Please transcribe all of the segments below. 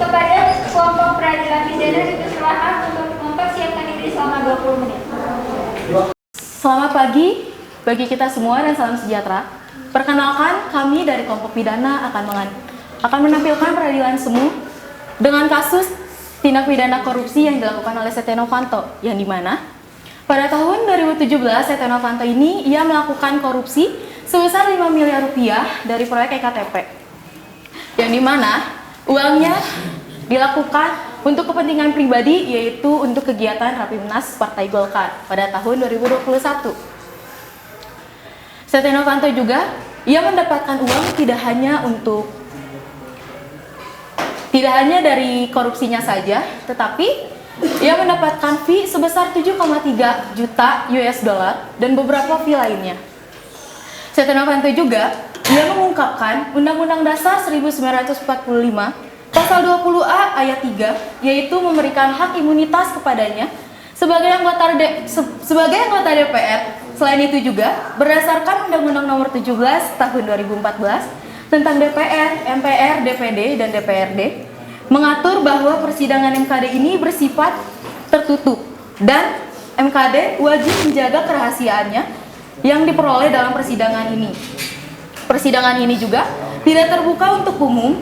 kepada kelompok peradilan pidana dipersilakan untuk mempersiapkan diri selama 20 menit. Selamat pagi bagi kita semua dan salam sejahtera. Perkenalkan, kami dari kelompok pidana akan menampilkan peradilan semu dengan kasus tindak pidana korupsi yang dilakukan oleh Setia Novanto, yang dimana pada tahun 2017 Setia Novanto ini ia melakukan korupsi sebesar 5 miliar rupiah dari proyek EKTP, yang dimana uangnya dilakukan untuk kepentingan pribadi, yaitu untuk kegiatan Rapimnas Partai Golkar pada tahun 2021. Setia Novanto juga ia mendapatkan uang tidak hanya dari korupsinya saja, tetapi ia mendapatkan fee sebesar 7,3 juta US dollar dan beberapa fee lainnya. Setia Novanto juga ia mengungkapkan Undang-Undang Dasar 1945 Pasal 20A ayat 3, yaitu memberikan hak imunitas kepadanya sebagai anggota DPR. Selain itu juga berdasarkan Undang-Undang Nomor 17 Tahun 2014 tentang DPR, MPR, DPD, dan DPRD mengatur bahwa persidangan MKD ini bersifat tertutup dan MKD wajib menjaga kerahasiaannya yang diperoleh dalam persidangan ini. Persidangan ini juga tidak terbuka untuk umum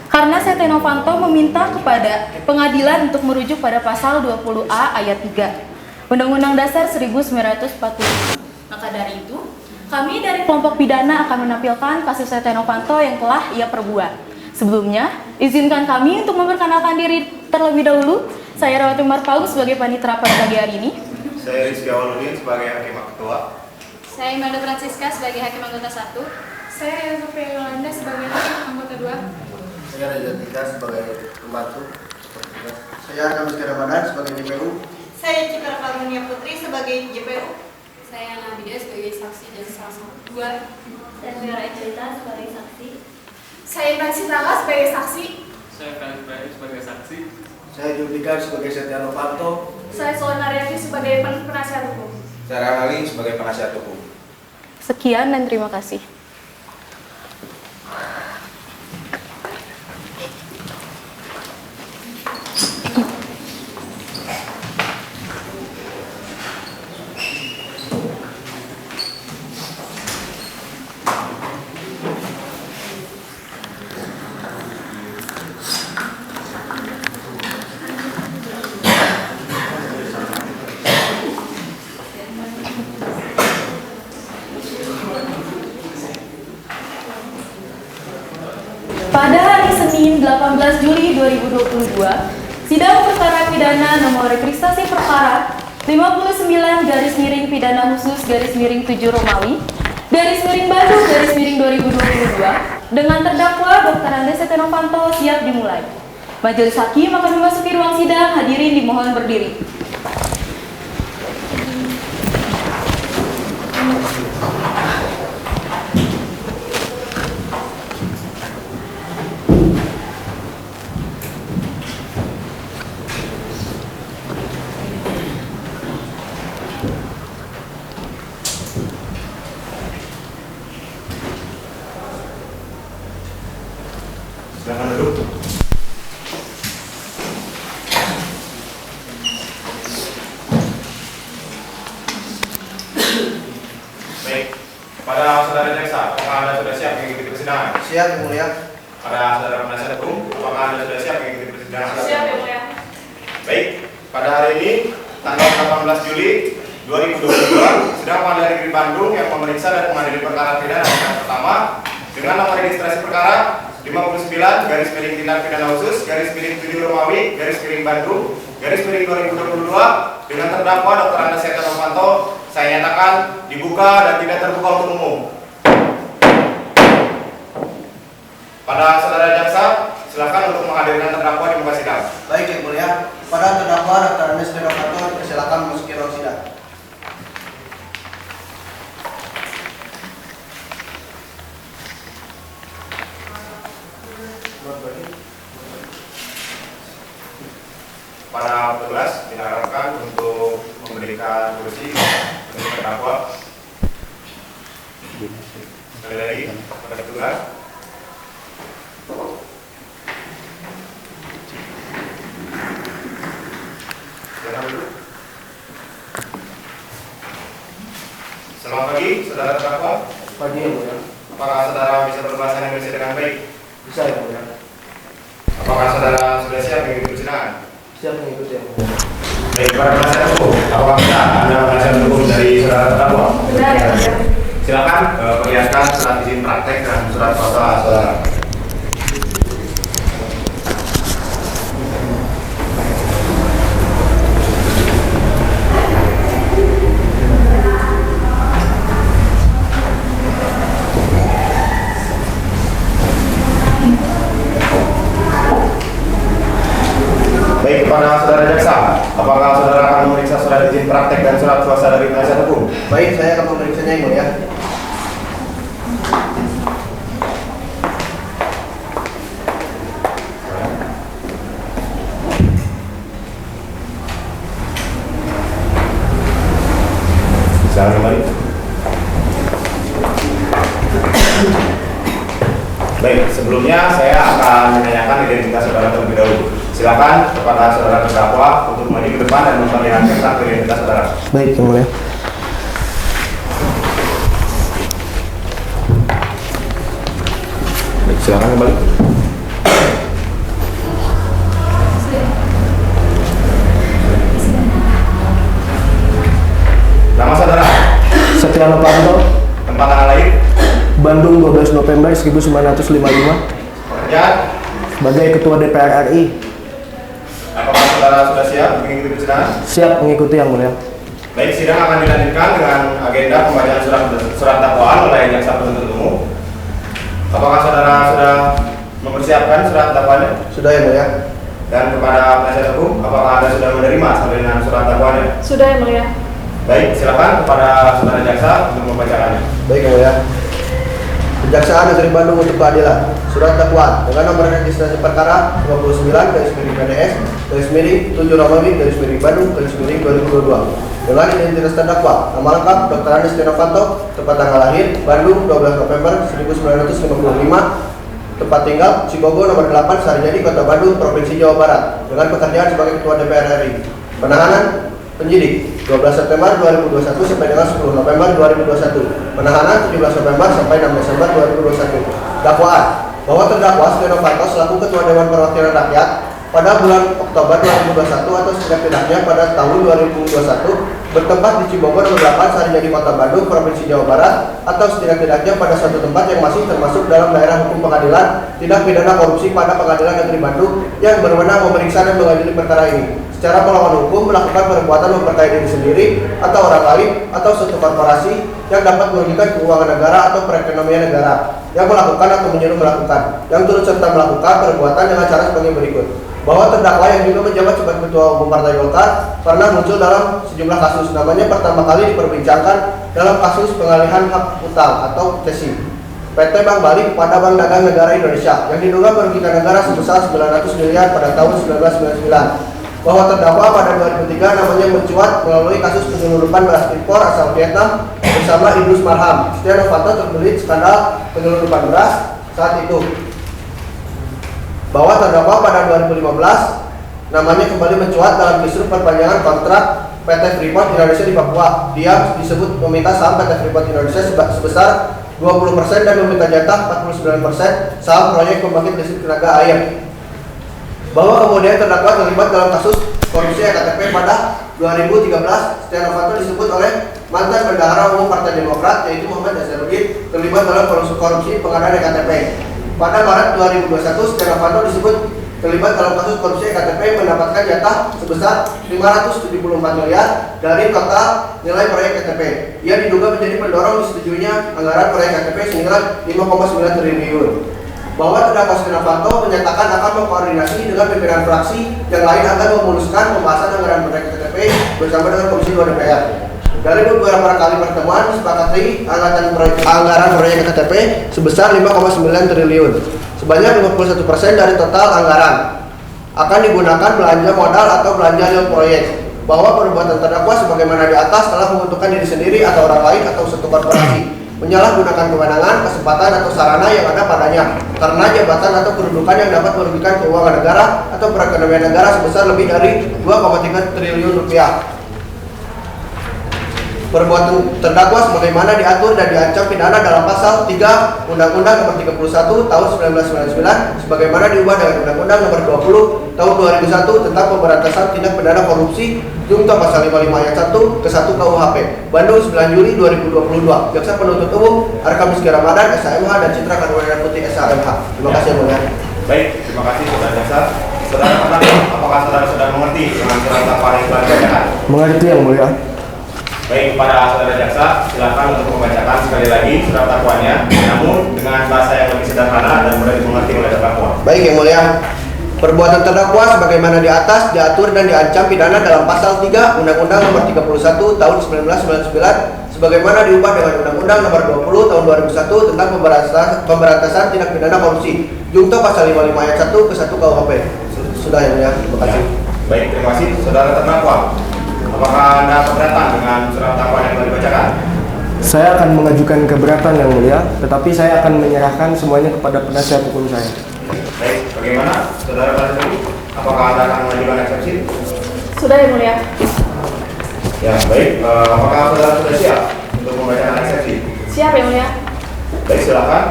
karena Setia Novanto meminta kepada pengadilan untuk merujuk pada pasal 20A ayat 3 Undang-Undang Dasar 1945. Maka dari itu, kami dari kelompok pidana akan menampilkan kasus Setia Novanto yang telah ia perbuat. Sebelumnya, izinkan kami untuk memperkenalkan diri terlebih dahulu. Saya Rawati Marpaus sebagai panitera pada pagi hari ini. Saya Rizky Awaludin sebagai hakim ketua. Saya Imelda Francisca sebagai hakim anggota 1. Saya Elsa Yolanda sebagai hakim anggota 2. Saya Reza Tika sebagai pembantu. Saya Kamis Ramadan sebagai JPU. Saya Citra Kalmunia Putri sebagai JPU. Saya Nabida sebagai saksi dan salah satu 2. Dan Mira Eclita sebagai saksi. Saya Nancy Tala sebagai saksi. Saya Felix Bayu sebagai saksi. Saya Judika sebagai Setia Novanto. Saya Solana Revi sebagai penasihat hukum. Saya Ali sebagai penasihat hukum. Sekian dan terima kasih. Pada hari Senin 18 Juli 2022, sidang perkara pidana nomor registrasi perkara 59 pidana khusus _7 Romawi Bandung _2022 dengan terdakwa Dr. Andes Setia Novanto siap dimulai. Majelis hakim akan memasuki ruang sidang, hadirin dimohon berdiri. Silakan duduk. Baik, pada saudara jaksa, apakah Anda sudah siap mengikuti persidangan? Siap, Yang Mulia. Pada saudara penasihat hukum, apakah Anda sudah siap mengikuti persidangan? Siap, Yang Mulia. Baik, pada hari ini, tanggal 18 Juli 2022, sidang Pengadilan Negeri Bandung yang memeriksa dan mengadili perkara pidana yang pertama dengan nomor registrasi perkara 59 tindak pidana khusus _7 Romawi Bandung _2022 dengan terdakwa Dr. Andes Setia Novanto saya nyatakan dibuka dan tidak terbuka untuk umum. Pada saudara jaksa, silakan untuk menghadirkan terdakwa di muka sidang. Baik, Yang Mulia. Pada terdakwa Dr. Andes Setia Novanto, silakan memasuki ruang sidang. Para petugas diharapkan untuk memberikan kursi untuk terdakwa. Sekali lagi, pada petugas. pagi, saudara terdakwa. Pagi yang mulia. Apakah saudara bisa berbahasa Indonesia dengan baik? Bisa yang mulia. Apakah saudara sudah siap mengikuti persidangan? Siap mengikuti yang mulia. Baik, para penasihat hukum, apakah bisa Anda penasihat hukum dari saudara terdakwa? Benar ya, Mulia. Silakan perlihatkan surat izin praktek dan surat kuasa saudara. Baik, kepada saudara jaksa, apakah saudara akan memeriksa surat izin praktek dan surat kuasa dari penasihat hukum? Baik, saya akan memeriksanya yang mulia. Silakan kembali. Baik, sebelumnya saya akan menanyakan identitas saudara terlebih dahulu. Silakan kepada saudara terdakwa untuk maju ke depan dan memperlihatkan kartu identitas saudara. Baik yang mulia. Baik, silakan kembali. Nama saudara, Setia Novanto, tempat tanggal lahir, Bandung 12 November 1955, pekerjaan, sebagai Ketua DPR RI. apakah saudara sudah siap mengikuti persidangan? Siap mengikuti yang mulia. Baik, sidang akan dilanjutkan dengan agenda pembacaan surat dakwaan oleh jaksa penuntut umum. Apakah saudara sudah mempersiapkan surat dakwaannya? Sudah yang mulia. Dan kepada penasihat hukum, apakah Anda sudah menerima sampai dengan surat dakwaannya? Sudah yang mulia. Baik, silakan kepada saudara jaksa untuk membacakannya. Baik yang mulia. Kejaksaan Negeri Bandung untuk keadilan. Surat dakwaan dengan nomor registrasi perkara 29/PDS/7 Romawi Bandung -2022 dengan identitas terdakwa nama lengkap Dr. Andes Setia Novanto, tempat tanggal lahir Bandung 12 November 1955, tempat tinggal Cibogo nomor 8 Sarijadi Kota Bandung Provinsi Jawa Barat dengan pekerjaan sebagai Ketua DPR RI. Penahanan penyidik 12 September 2021 sampai dengan 10 November 2021. Penahanan 17 November sampai 6 Desember 2021. Dakwaan bahwa terdakwa Setia Novanto selaku Ketua Dewan Perwakilan Rakyat pada bulan Oktober 2021 atau setidak-tidaknya pada tahun 2021 bertempat di Cibogo nomor 8 Sarijadi Kota Bandung Provinsi Jawa Barat atau setidak-tidaknya pada suatu tempat yang masih termasuk dalam daerah hukum pengadilan tindak pidana korupsi pada Pengadilan Negeri Bandung yang berwenang memeriksa dan mengadili perkara ini. Secara melawan hukum melakukan perbuatan memperkaya diri sendiri atau orang lain atau suatu korporasi yang dapat merugikan keuangan negara atau perekonomian negara, yang melakukan atau menyuruh melakukan, yang turut serta melakukan perbuatan dengan cara sebagai berikut. Bahwa terdakwa yang juga menjabat sebagai Ketua Umum Partai Golkar pernah muncul dalam sejumlah kasus. Namanya pertama kali diperbincangkan dalam kasus pengalihan hak utang atau CESI PT Bank Bali kepada Bank Dagang Negara Indonesia yang diduga merugikan negara sebesar 900 miliar pada tahun 1999. Bahwa terdakwa pada 2003 namanya mencuat melalui kasus penyelundupan beras impor asal Vietnam bersama Idrus Marham. Setia Novanto terlilit skandal penyelundupan beras saat itu. Bahwa terdakwa pada 2015 namanya kembali mencuat dalam kisruh perpanjangan kontrak PT Freeport Indonesia di Papua. Dia disebut meminta saham PT Freeport Indonesia sebesar 20% dan meminta jatah 49% saham proyek pembangkit listrik tenaga air. Bahwa kemudian terdakwa terlibat dalam kasus korupsi EKTP pada 2013, Setia Novanto disebut oleh mantan Bendahara Umum Partai Demokrat yaitu Muhammad Nazarudin terlibat dalam korupsi pengadaan EKTP. Pada Maret 2021, Setia Novanto disebut terlibat dalam kasus korupsi EKTP mendapatkan jatah sebesar 574 miliar dari total nilai proyek EKTP. Ia diduga menjadi pendorong disetujuinya anggaran proyek EKTP senilai 5,9 triliun. Bahwa terdakwa Setia Novanto menyatakan akan mengkoordinasi dengan pimpinan fraksi yang lain agar memuluskan pembahasan anggaran proyek EKTP bersama dengan Komisi 2 DPR. Dari beberapa kali pertemuan disepakati anggaran proyek EKTP sebesar 5,9 triliun. Sebanyak 51% dari total anggaran akan digunakan belanja modal atau belanja real proyek. Bahwa perbuatan terdakwa sebagaimana di atas telah menguntungkan diri sendiri atau orang lain atau suatu korporasi, menyalahgunakan kewenangan, kesempatan atau sarana yang ada padanya karena jabatan atau kedudukan yang dapat merugikan keuangan negara atau perekonomian negara sebesar lebih dari 2,3 triliun rupiah. perbuatan terdakwa sebagaimana diatur dan diancam pidana dalam pasal 3 Undang-Undang Nomor 31 Tahun 1999 sebagaimana diubah dengan Undang-Undang Nomor 20 Tahun 2001 tentang pemberantasan tindak pidana korupsi junto pasal 55 ayat 1 ke 1 KUHP. Bandung 9 Juli 2022. Jaksa penuntut umum Arka Miski Ramadan SHMH dan Citra Karunian Putri SHMH. Terima kasih yang mulia. Baik, terima kasih saudara jaksa. Saudara penasihat, apakah saudara sudah mengerti dengan surat dakwaan yang telah dibacakan? Mengerti yang mulia. Baik, kepada saudara jaksa, silakan untuk membacakan sekali lagi surat dakwaannya, namun dengan bahasa yang lebih sederhana dan mudah dimengerti oleh terdakwa. Baik yang mulia. Perbuatan terdakwa sebagaimana di atas diatur dan diancam pidana dalam pasal 3 Undang-Undang Nomor 31 Tahun 1999 sebagaimana diubah dengan Undang-Undang Nomor 20 Tahun 2001 tentang pemberantasan tindak pidana korupsi junto pasal 55 ayat 1 ke 1 KUHP. Sudah yang mulia. Terima kasih. Baik, terima kasih saudara terdakwa. Apakah Anda keberatan dengan surat dakwaan yang telah dibacakan? Saya akan mengajukan keberatan yang mulia, tetapi saya akan menyerahkan semuanya kepada penasihat hukum saya. Baik, bagaimana saudara penasihat hukum? Apakah Anda akan mengajukan eksepsi? Sudah yang mulia. Ya, baik. Apakah saudara sudah siap untuk membacakan eksepsi? Siap yang mulia. Baik, silakan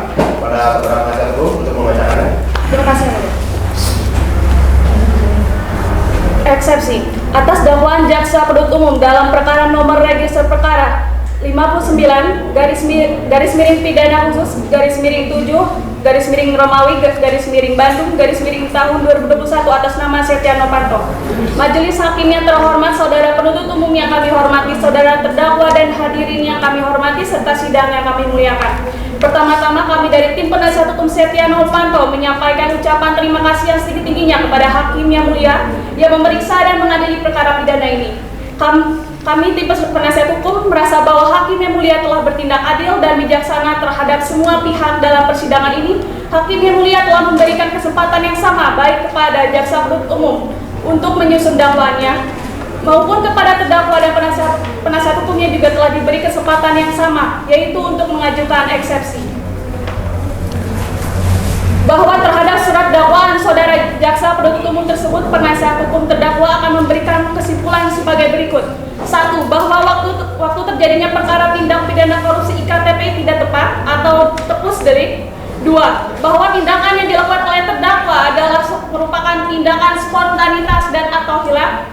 pada saudara penasihat hukum untuk membacakannya. Terima kasih yang mulia. Eksepsi atas dakwaan jaksa penuntut umum dalam perkara nomor register perkara 59 garis miring pidana khusus garis miring 7 garis miring Romawi garis miring Bandung garis miring tahun 2021 atas nama Setia Novanto. Majelis hakim yang terhormat, saudara penuntut umum yang kami hormati, saudara terdakwa dan hadirin yang kami hormati serta sidang yang kami muliakan. Pertama-tama kami dari tim penasihat hukum Setia Novanto menyampaikan ucapan terima kasih yang setinggi-tingginya kepada hakim yang mulia yang memeriksa dan mengadili perkara pidana ini. Kami tim penasihat hukum merasa bahwa hakim yang mulia telah bertindak adil dan bijaksana terhadap semua pihak dalam persidangan ini. Hakim yang mulia telah memberikan kesempatan yang sama baik kepada jaksa penuntut umum untuk menyusun dakwaannya maupun kepada terdakwa dan penasihat hukumnya juga telah diberi kesempatan yang sama, yaitu untuk mengajukan eksepsi. Bahwa terhadap surat dakwaan saudara jaksa penuntut umum tersebut, penasihat hukum terdakwa akan memberikan kesimpulan sebagai berikut. 1. Bahwa waktu terjadinya perkara tindak pidana korupsi IKTP tidak tepat atau tepus delik. 2. Bahwa tindakan yang dilakukan oleh terdakwa adalah merupakan tindakan spontanitas dan atau hilaf.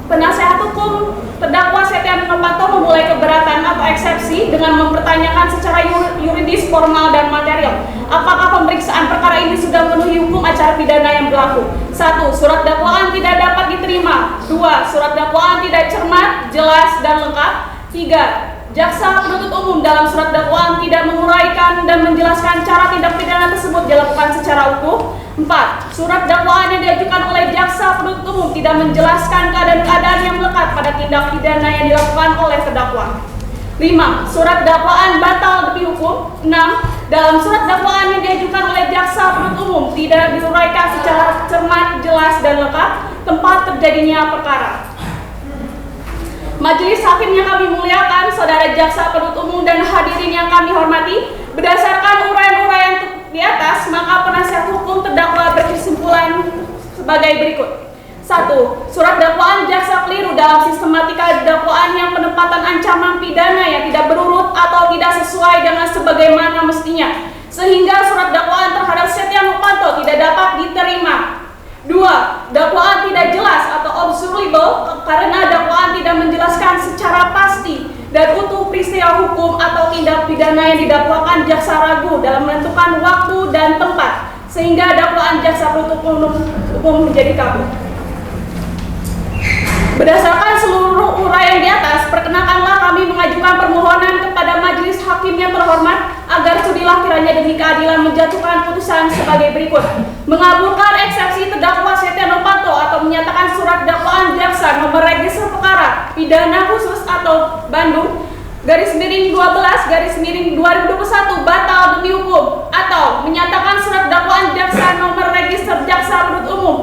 Penasihat hukum terdakwa Setia Novanto memulai keberatan atau eksepsi dengan mempertanyakan secara yuridis, formal, dan material apakah pemeriksaan perkara ini sudah memenuhi hukum acara pidana yang berlaku. 1. Surat dakwaan tidak dapat diterima. 2. Surat dakwaan tidak cermat, jelas, dan lengkap. 3. Jaksa penuntut umum dalam surat dakwaan tidak menguraikan dan menjelaskan cara tindak pidana tersebut dilakukan secara utuh. 4. Surat dakwaan yang diajukan oleh jaksa penuntut umum tidak menjelaskan keadaan-keadaan yang melekat pada tindak pidana yang dilakukan oleh terdakwa. 5. Surat dakwaan batal demi hukum. 6. Dalam surat dakwaan yang diajukan oleh jaksa penuntut umum tidak diuraikan secara cermat, jelas, dan lengkap tempat terjadinya perkara. Majelis hakim yang kami muliakan, saudara jaksa penuntut umum dan hadirin yang kami hormati, berdasarkan uraian-uraian di atas, maka penasihat hukum terdakwa berkesimpulan sebagai berikut. 1. Surat dakwaan jaksa keliru dalam sistematika dakwaan yang penempatan ancaman pidana yang tidak berurut atau tidak sesuai dengan sebagaimana mestinya, sehingga surat dakwaan terhadap Setia Novanto tidak dapat diterima. 2. Dakwaan tidak jelas atau observable karena dakwaan tidak menjelaskan secara pasti dan utuh peristiwa hukum atau tindak pidana yang didakwakan. Jaksa ragu dalam menentukan waktu dan tempat sehingga dakwaan jaksa penuntut umum menjadi kabur. Berdasarkan seluruh uraian di atas, perkenankanlah kami mengajukan permohonan kepada majelis hakim yang terhormat agar sudilah kiranya demi keadilan menjatuhkan putusan sebagai berikut. Mengabulkan eksepsi terdakwa Setia Novanto atau menyatakan surat dakwaan jaksa nomor register perkara pidana khusus atau Bandung garis miring 12 garis miring 2021 batal demi hukum, atau menyatakan surat dakwaan jaksa nomor register jaksa penuntut umum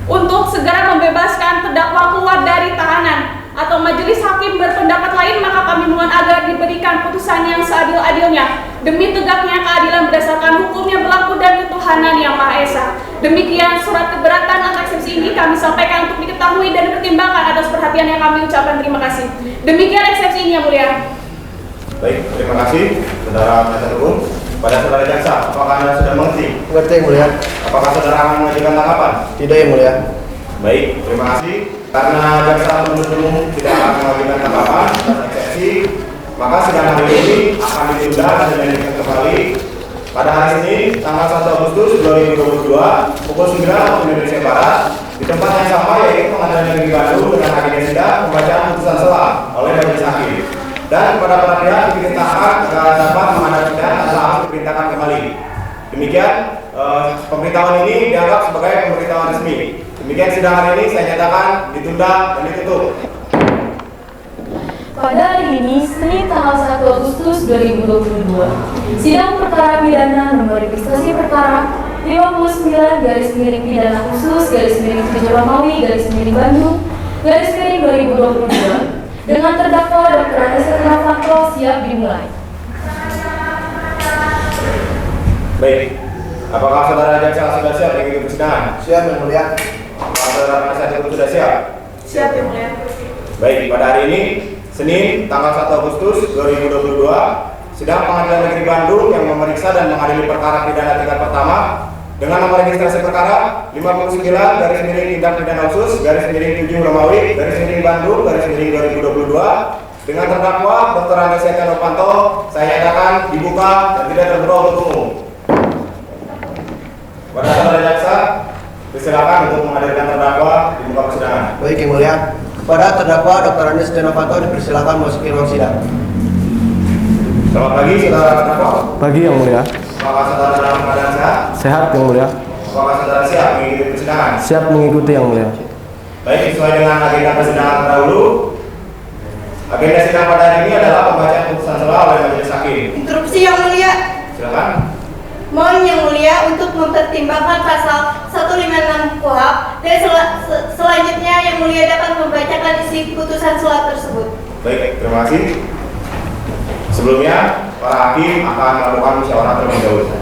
untuk segera membebaskan terdakwa keluar dari tahanan, atau majelis hakim berpendapat lain, maka kami mohon agar diberikan putusan yang seadil-adilnya demi tegaknya keadilan berdasarkan hukum yang berlaku dan ketuhanan yang Maha Esa. Demikian surat keberatan atas eksepsi ini kami sampaikan untuk diketahui dan dipertimbangkan atas perhatian yang kami ucapkan. Terima kasih. Demikian eksepsi ini, Yang Mulia. Baik, terima kasih saudara penasihat hukum. Pada saudara jaksa, apakah Anda sudah mengerti? Mengerti Yang Mulia. Apakah saudara akan mengajukan tanggapan? Tidak Yang Mulia. Baik, terima kasih. Karena jaksa penuntut umum tidak akan mengajukan tanggapan atas eksepsi, maka sidang hari ini akan ditunda dan dilanjutkan kembali pada hari ini tanggal 1 Agustus 2022 pukul 9 waktu Indonesia Barat di tempat yang sama, yaitu Pengadilan Negeri Bandung, dengan agenda sidang pembacaan putusan selah oleh majelis hakim. Dan kepada para pihak diperintahkan agar dapat menghadap sidang setelah diperintahkan kembali. Demikian pemberitahuan ini dianggap sebagai pemberitahuan resmi. Demikian sidang hari ini saya nyatakan ditunda dan ditutup. Pada hari ini, Senin tanggal 1 Agustus 2022, sidang perkara pidana nomor registrasi perkara 59/pidana-7 Romawi Bandung /2022 dengan terdakwa Dr. Andes Setia Novanto siap dimulai. Baik, apakah saudara jaksa sudah siap mengikuti persidangan? Siap Yang Mulia. Apakah saudara penasihat hukum sudah siap? Siap Yang Mulia. Baik, pada hari ini Senin tanggal 1 Agustus 2022, sidang Pengadilan Negeri Bandung yang memeriksa dan mengadili perkara pidana tingkat pertama dengan nomor registrasi perkara 59/tindak pidana khusus /7 Romawi Bandung /2022 dengan terdakwa Dr. Andes Setia Novanto saya nyatakan dibuka dan tidak terbuka untuk umum. Pada saudara jaksa, silakan untuk menghadirkan terdakwa di muka persidangan. Baik Yang Mulia. Kepada terdakwa Dr. Andes Setia Novanto dipersilakan memasuki ruang sidang. Selamat pagi saudara terdakwa. Pagi Yang Mulia. Apakah saudara dalam keadaan sehat? Sehat Yang Mulia. Apakah saudara siap mengikuti persidangan? Siap mengikuti Yang Mulia. Baik, sesuai dengan agenda persidangan terdahulu, agenda sidang pada hari ini adalah pembacaan putusan selah oleh majelis hakim. Interupsi Yang Mulia. Silakan. Mohon Yang Mulia untuk mempertimbangkan pasal 156 KUHP dan selanjutnya Yang Mulia dapat membacakan isi putusan selah tersebut. Baik, terima kasih. Sebelumnya, para hakim akan melakukan musyawarah terlebih dahulu.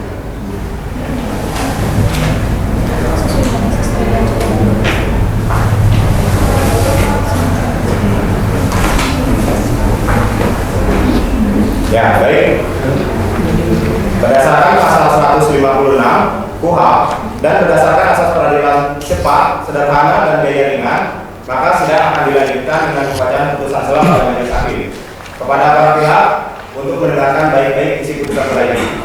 Ya, baik. Berdasarkan pasal 156 KUHP dan berdasarkan asas peradilan cepat, sederhana, dan biaya ringan, maka sidang akan dilanjutkan dengan pembacaan putusan selah oleh majelis hakim. Kepada para pihak untuk mendengarkan baik-baik isi putusan selah ini.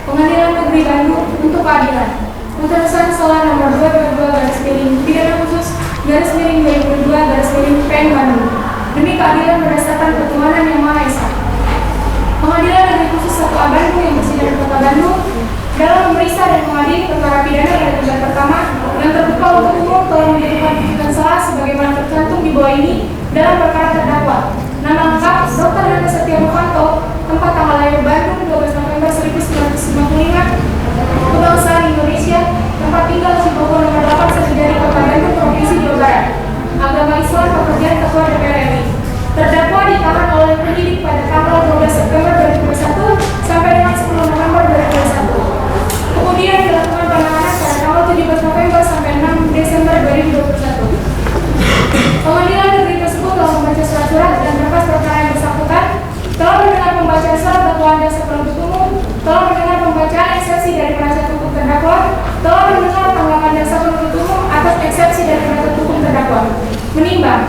Pengadilan Negeri Bandung untuk keadilan. Putusan selah nomor 22/pidana khusus /2022/PN Bandung. Demi keadilan berdasarkan ketuhanan yang Maha Esa. Pengadilan Negeri Khusus 1A Bandung yang bersidang di Kota Bandung dalam memeriksa dan mengadili perkara pidana yang tingkat pertama yang terbuka untuk umum telah menjadikan putusan selah sebagaimana tercantum di bawah ini dalam perkara terdakwa. Nama lengkap Dr. Andes Setia Novanto, tempat tanggal lahir Bandung 12 November 1955, kebangsaan Indonesia, tempat tinggal Cibogor nomor 8 Sejari Kota Bandung, Provinsi Jawa Barat, agama Islam, pekerjaan Ketua DPR RI. Terdakwa ditahan oleh penyidik pada tanggal 12 September 2021 sampai dengan 10 November 2021. Kemudian dilakukan penahanan pada tanggal 17 November sampai 6 Desember 2021. Pengadilan negeri tersebut telah membaca surat-surat dan berkas perkara yang bersangkutan, telah mendengar pembacaan surat dakwaan dasar penuntut umum, telah mendengar pembacaan eksepsi dari penasihat hukum terdakwa, telah mendengar tanggapan dasar penuntut umum atas eksepsi dari penasihat hukum terdakwa. Menimbang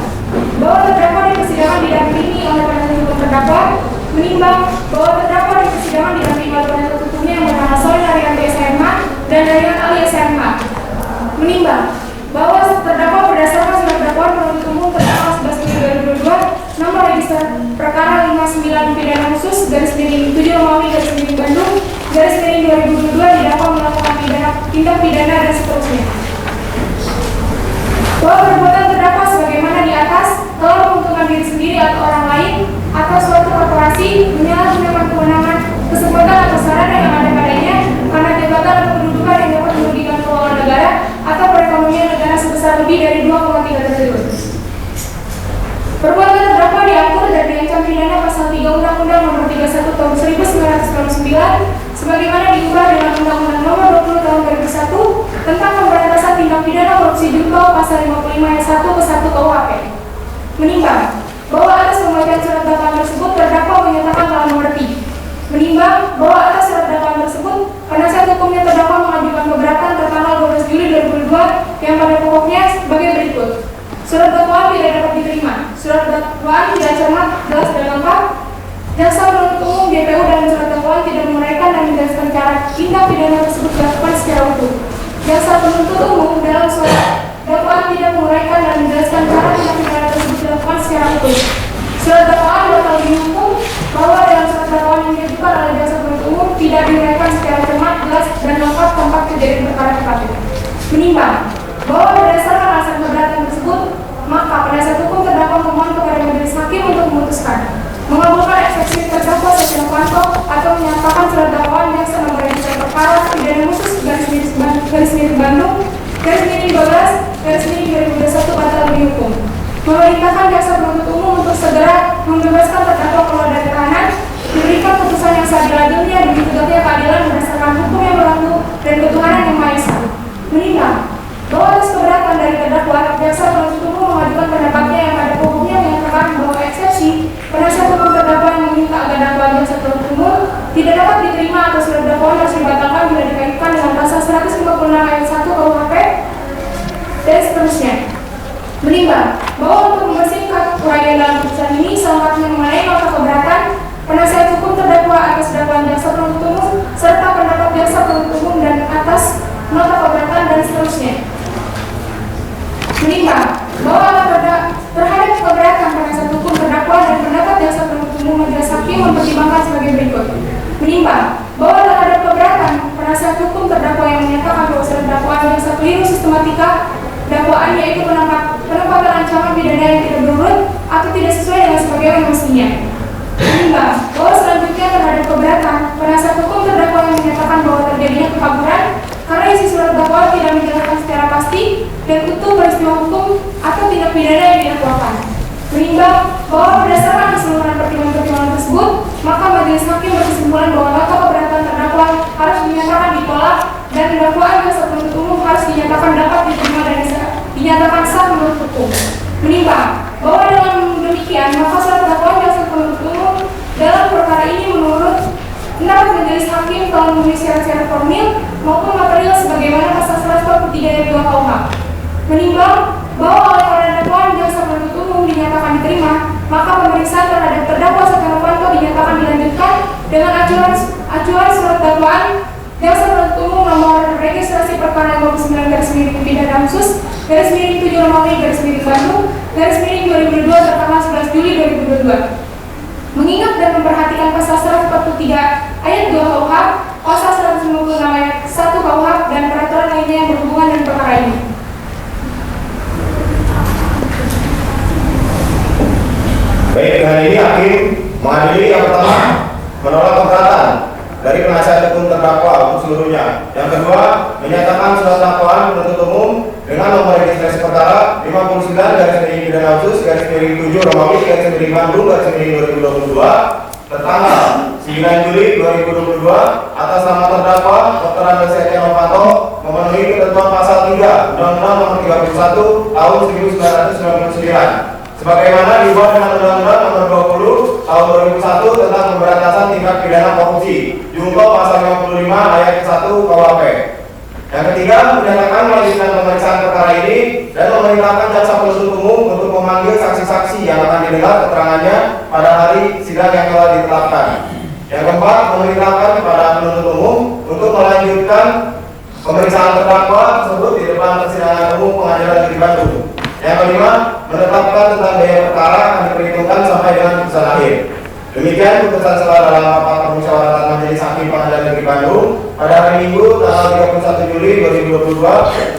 bahwa terdakwa di persidangan didampingi oleh penasihat hukum terdakwa, menimbang bahwa terdakwa di persidangan didampingi oleh penasihat hukumnya yang bernama Soleh Arianti SMH dan Darian Ali SMH. Menimbang bahwa terdakwa berdasarkan surat dakwaan penuntut umum tanggal 11 Juli 2022 nomor register perkara 59 pidana khusus /7 Romawi Bandung /2022 didakwa melakukan tindak pidana dan seterusnya. Bahwa perbuatan terdakwa sebagaimana di atas telah menguntungkan diri sendiri atau orang lain atau suatu korporasi menyalahgunakan kewenangan, kesempatan atau sarana yang ada padanya karena jabatan atau kedudukan yang dapat merugikan keuangan negara atau perekonomian negara sebesar lebih dari 2,3 triliun. Perbuatan terdakwa diatur dan diancam pidana pasal 3 Undang-Undang Nomor 31 Tahun 1999 sebagaimana diubah dalam Undang-Undang Nomor 20 Tahun 2001 tentang pemberantasan tindak pidana korupsi junto pasal 55 ayat 1 ke 1 KUHP. Menimbang bahwa atas pembacaan surat dakwaan tersebut terdakwa menyatakan telah mengerti. Menimbang bahwa atas surat dakwaan tersebut penasihat hukumnya terdakwa mengajukan keberatan tertanggal 12 Juli 2022 yang pada pokoknya sebagai berikut. Surat dakwaan tidak dapat diterima. Surat dakwaan tidak cermat, jelas dan lengkap. Jaksa penuntut umum JPU dalam surat dakwaan tidak menguraikan dan menjelaskan cara tindak pidana tersebut dilakukan secara utuh. Jaksa penuntut umum dalam surat dakwaan tidak menguraikan dan menjelaskan cara tindak pidana tersebut dilakukan secara utuh. Surat dakwaan bakal dihukum bahwa dalam surat dakwaan yang diajukan oleh jaksa penuntut umum tidak diuraikan secara cermat, jelas dan lengkap tempat kejadian perkara TKP. Menimbang bahwa berdasarkan alasan keberatan tersebut, maka penasihat hukum terdakwa memohon kepada majelis hakim untuk memutuskan mengabulkan eksepsi terdakwa Setia Novanto atau menyatakan surat dakwaan jaksa nomor register perkara pidana khusus garis miring Bandung garis miring 12 garis miring 2021 batal dihukum. Memerintahkan jaksa penuntut umum untuk segera membebaskan terdakwa keluar dari tahanan, diberikan putusan yang seadil-adilnya demi tegaknya keadilan berdasarkan hukum yang berlaku dan ketuhanan yang Maha Esa. Menimbang bahwa atas keberatan dari terdakwa, jaksa penuntut umum mengajukan pendapatnya yang pada pokoknya menyatakan bahwa eksepsi penasihat hukum terdakwa yang meminta agar dakwaan jaksa penuntut umum tidak dapat diterima atau surat dakwaan harus dibatalkan bila dikaitkan dengan pasal 156 ayat 1 KUHP dan seterusnya. Menimbang bahwa untuk membersihkan uraian dalam putusan ini selengkapnya mengenai nota keberatan penasihat hukum terdakwa atas dakwaan jaksa penuntut umum serta pendapat jaksa penuntut umum dan atas nota keberatan dan seterusnya. Menimbang bahwa terhadap keberatan penasihat hukum terdakwa dan pendapat jaksa penuntut umum majelis hakim mempertimbangkan sebagai berikut. Menimbang bahwa terhadap keberatan penasihat hukum terdakwa yang menyatakan bahwa surat dakwaan jaksa keliru sistematika dakwaan yaitu penempatan ancaman pidana yang tidak berurut atau tidak sesuai dengan sebagaimana mestinya. Menimbang bahwa selanjutnya terhadap keberatan penasihat hukum terdakwa yang menyatakan bahwa terjadinya kekaburan karena isi surat dakwaan tidak menjelaskan secara pasti dan utuh peristiwa hukum atau tindak pidana yang didakwakan. Menimbang bahwa berdasarkan keseluruhan pertimbangan-pertimbangan tersebut, maka majelis hakim berkesimpulan bahwa nota keberatan terdakwa harus dinyatakan ditolak dan dakwaan jaksa penuntut umum harus dinyatakan dapat diterima dan dinyatakan sah menurut hukum. Menimbang bahwa dengan demikian, maka surat dakwaan jaksa penuntut umum dalam perkara ini menurut pendapat majelis hakim telah memenuhi syarat-syarat formil maupun material sebagaimana pasal 143 ayat 2 KUH. Menimbang bahwa oleh karena dakwaan jaksa penuntut umum dinyatakan diterima, maka pemeriksaan terhadap terdakwa Setia Novanto dinyatakan dilanjutkan dengan acuan surat dakwaan jaksa penuntut umum nomor registrasi perkara 29 garis miring pidana khusus garis miring 7 Romawi garis miring Bandung garis miring 2002 tertanggal 11 Juli 2022. Mengingat dan memperhatikan pasal 143 ayat 2 KUH, pasal 156 ayat 1 KUH dan peraturan lainnya yang berhubungan dengan perkara ini. Baik, dengan ini hakim mengadili yang pertama menolak keberatan dari penasihat hukum terdakwa untuk seluruhnya. Yang kedua, menyatakan surat dakwaan penuntut umum dengan nomor registrasi perkara 59 garis miring pidana khusus garis miring 7 Romawi garis miring Bandung garis miring 2022 tertanggal 9 Juli 2022 atas nama terdakwa Dr. Andes Setia Novanto memenuhi ketentuan pasal 3 Undang-Undang Nomor 31 Tahun 1999 sebagaimana diubah dengan Undang-Undang Nomor 20 Tahun 2001 tentang pemberantasan tindak pidana korupsi junto pasal 55 ayat 1 KUHP. Yang ketiga, menyatakan melanjutkan pemeriksaan perkara ini dan memerintahkan jaksa penuntut umum untuk memanggil saksi-saksi yang akan didengar keterangannya pada hari sidang yang telah ditetapkan. Yang keempat, memerintahkan kepada penuntut umum untuk melanjutkan pemeriksaan terdakwa tersebut di depan persidangan umum Pengadilan Negeri Bandung. Yang kelima, menetapkan tentang biaya perkara akan diperhitungkan sampai dengan putusan akhir. Demikian putusan setelah dalam rapat permusyawaratan Majelis Hakim Pengadilan Negeri Bandung pada hari Minggu tanggal 31 Juli 2022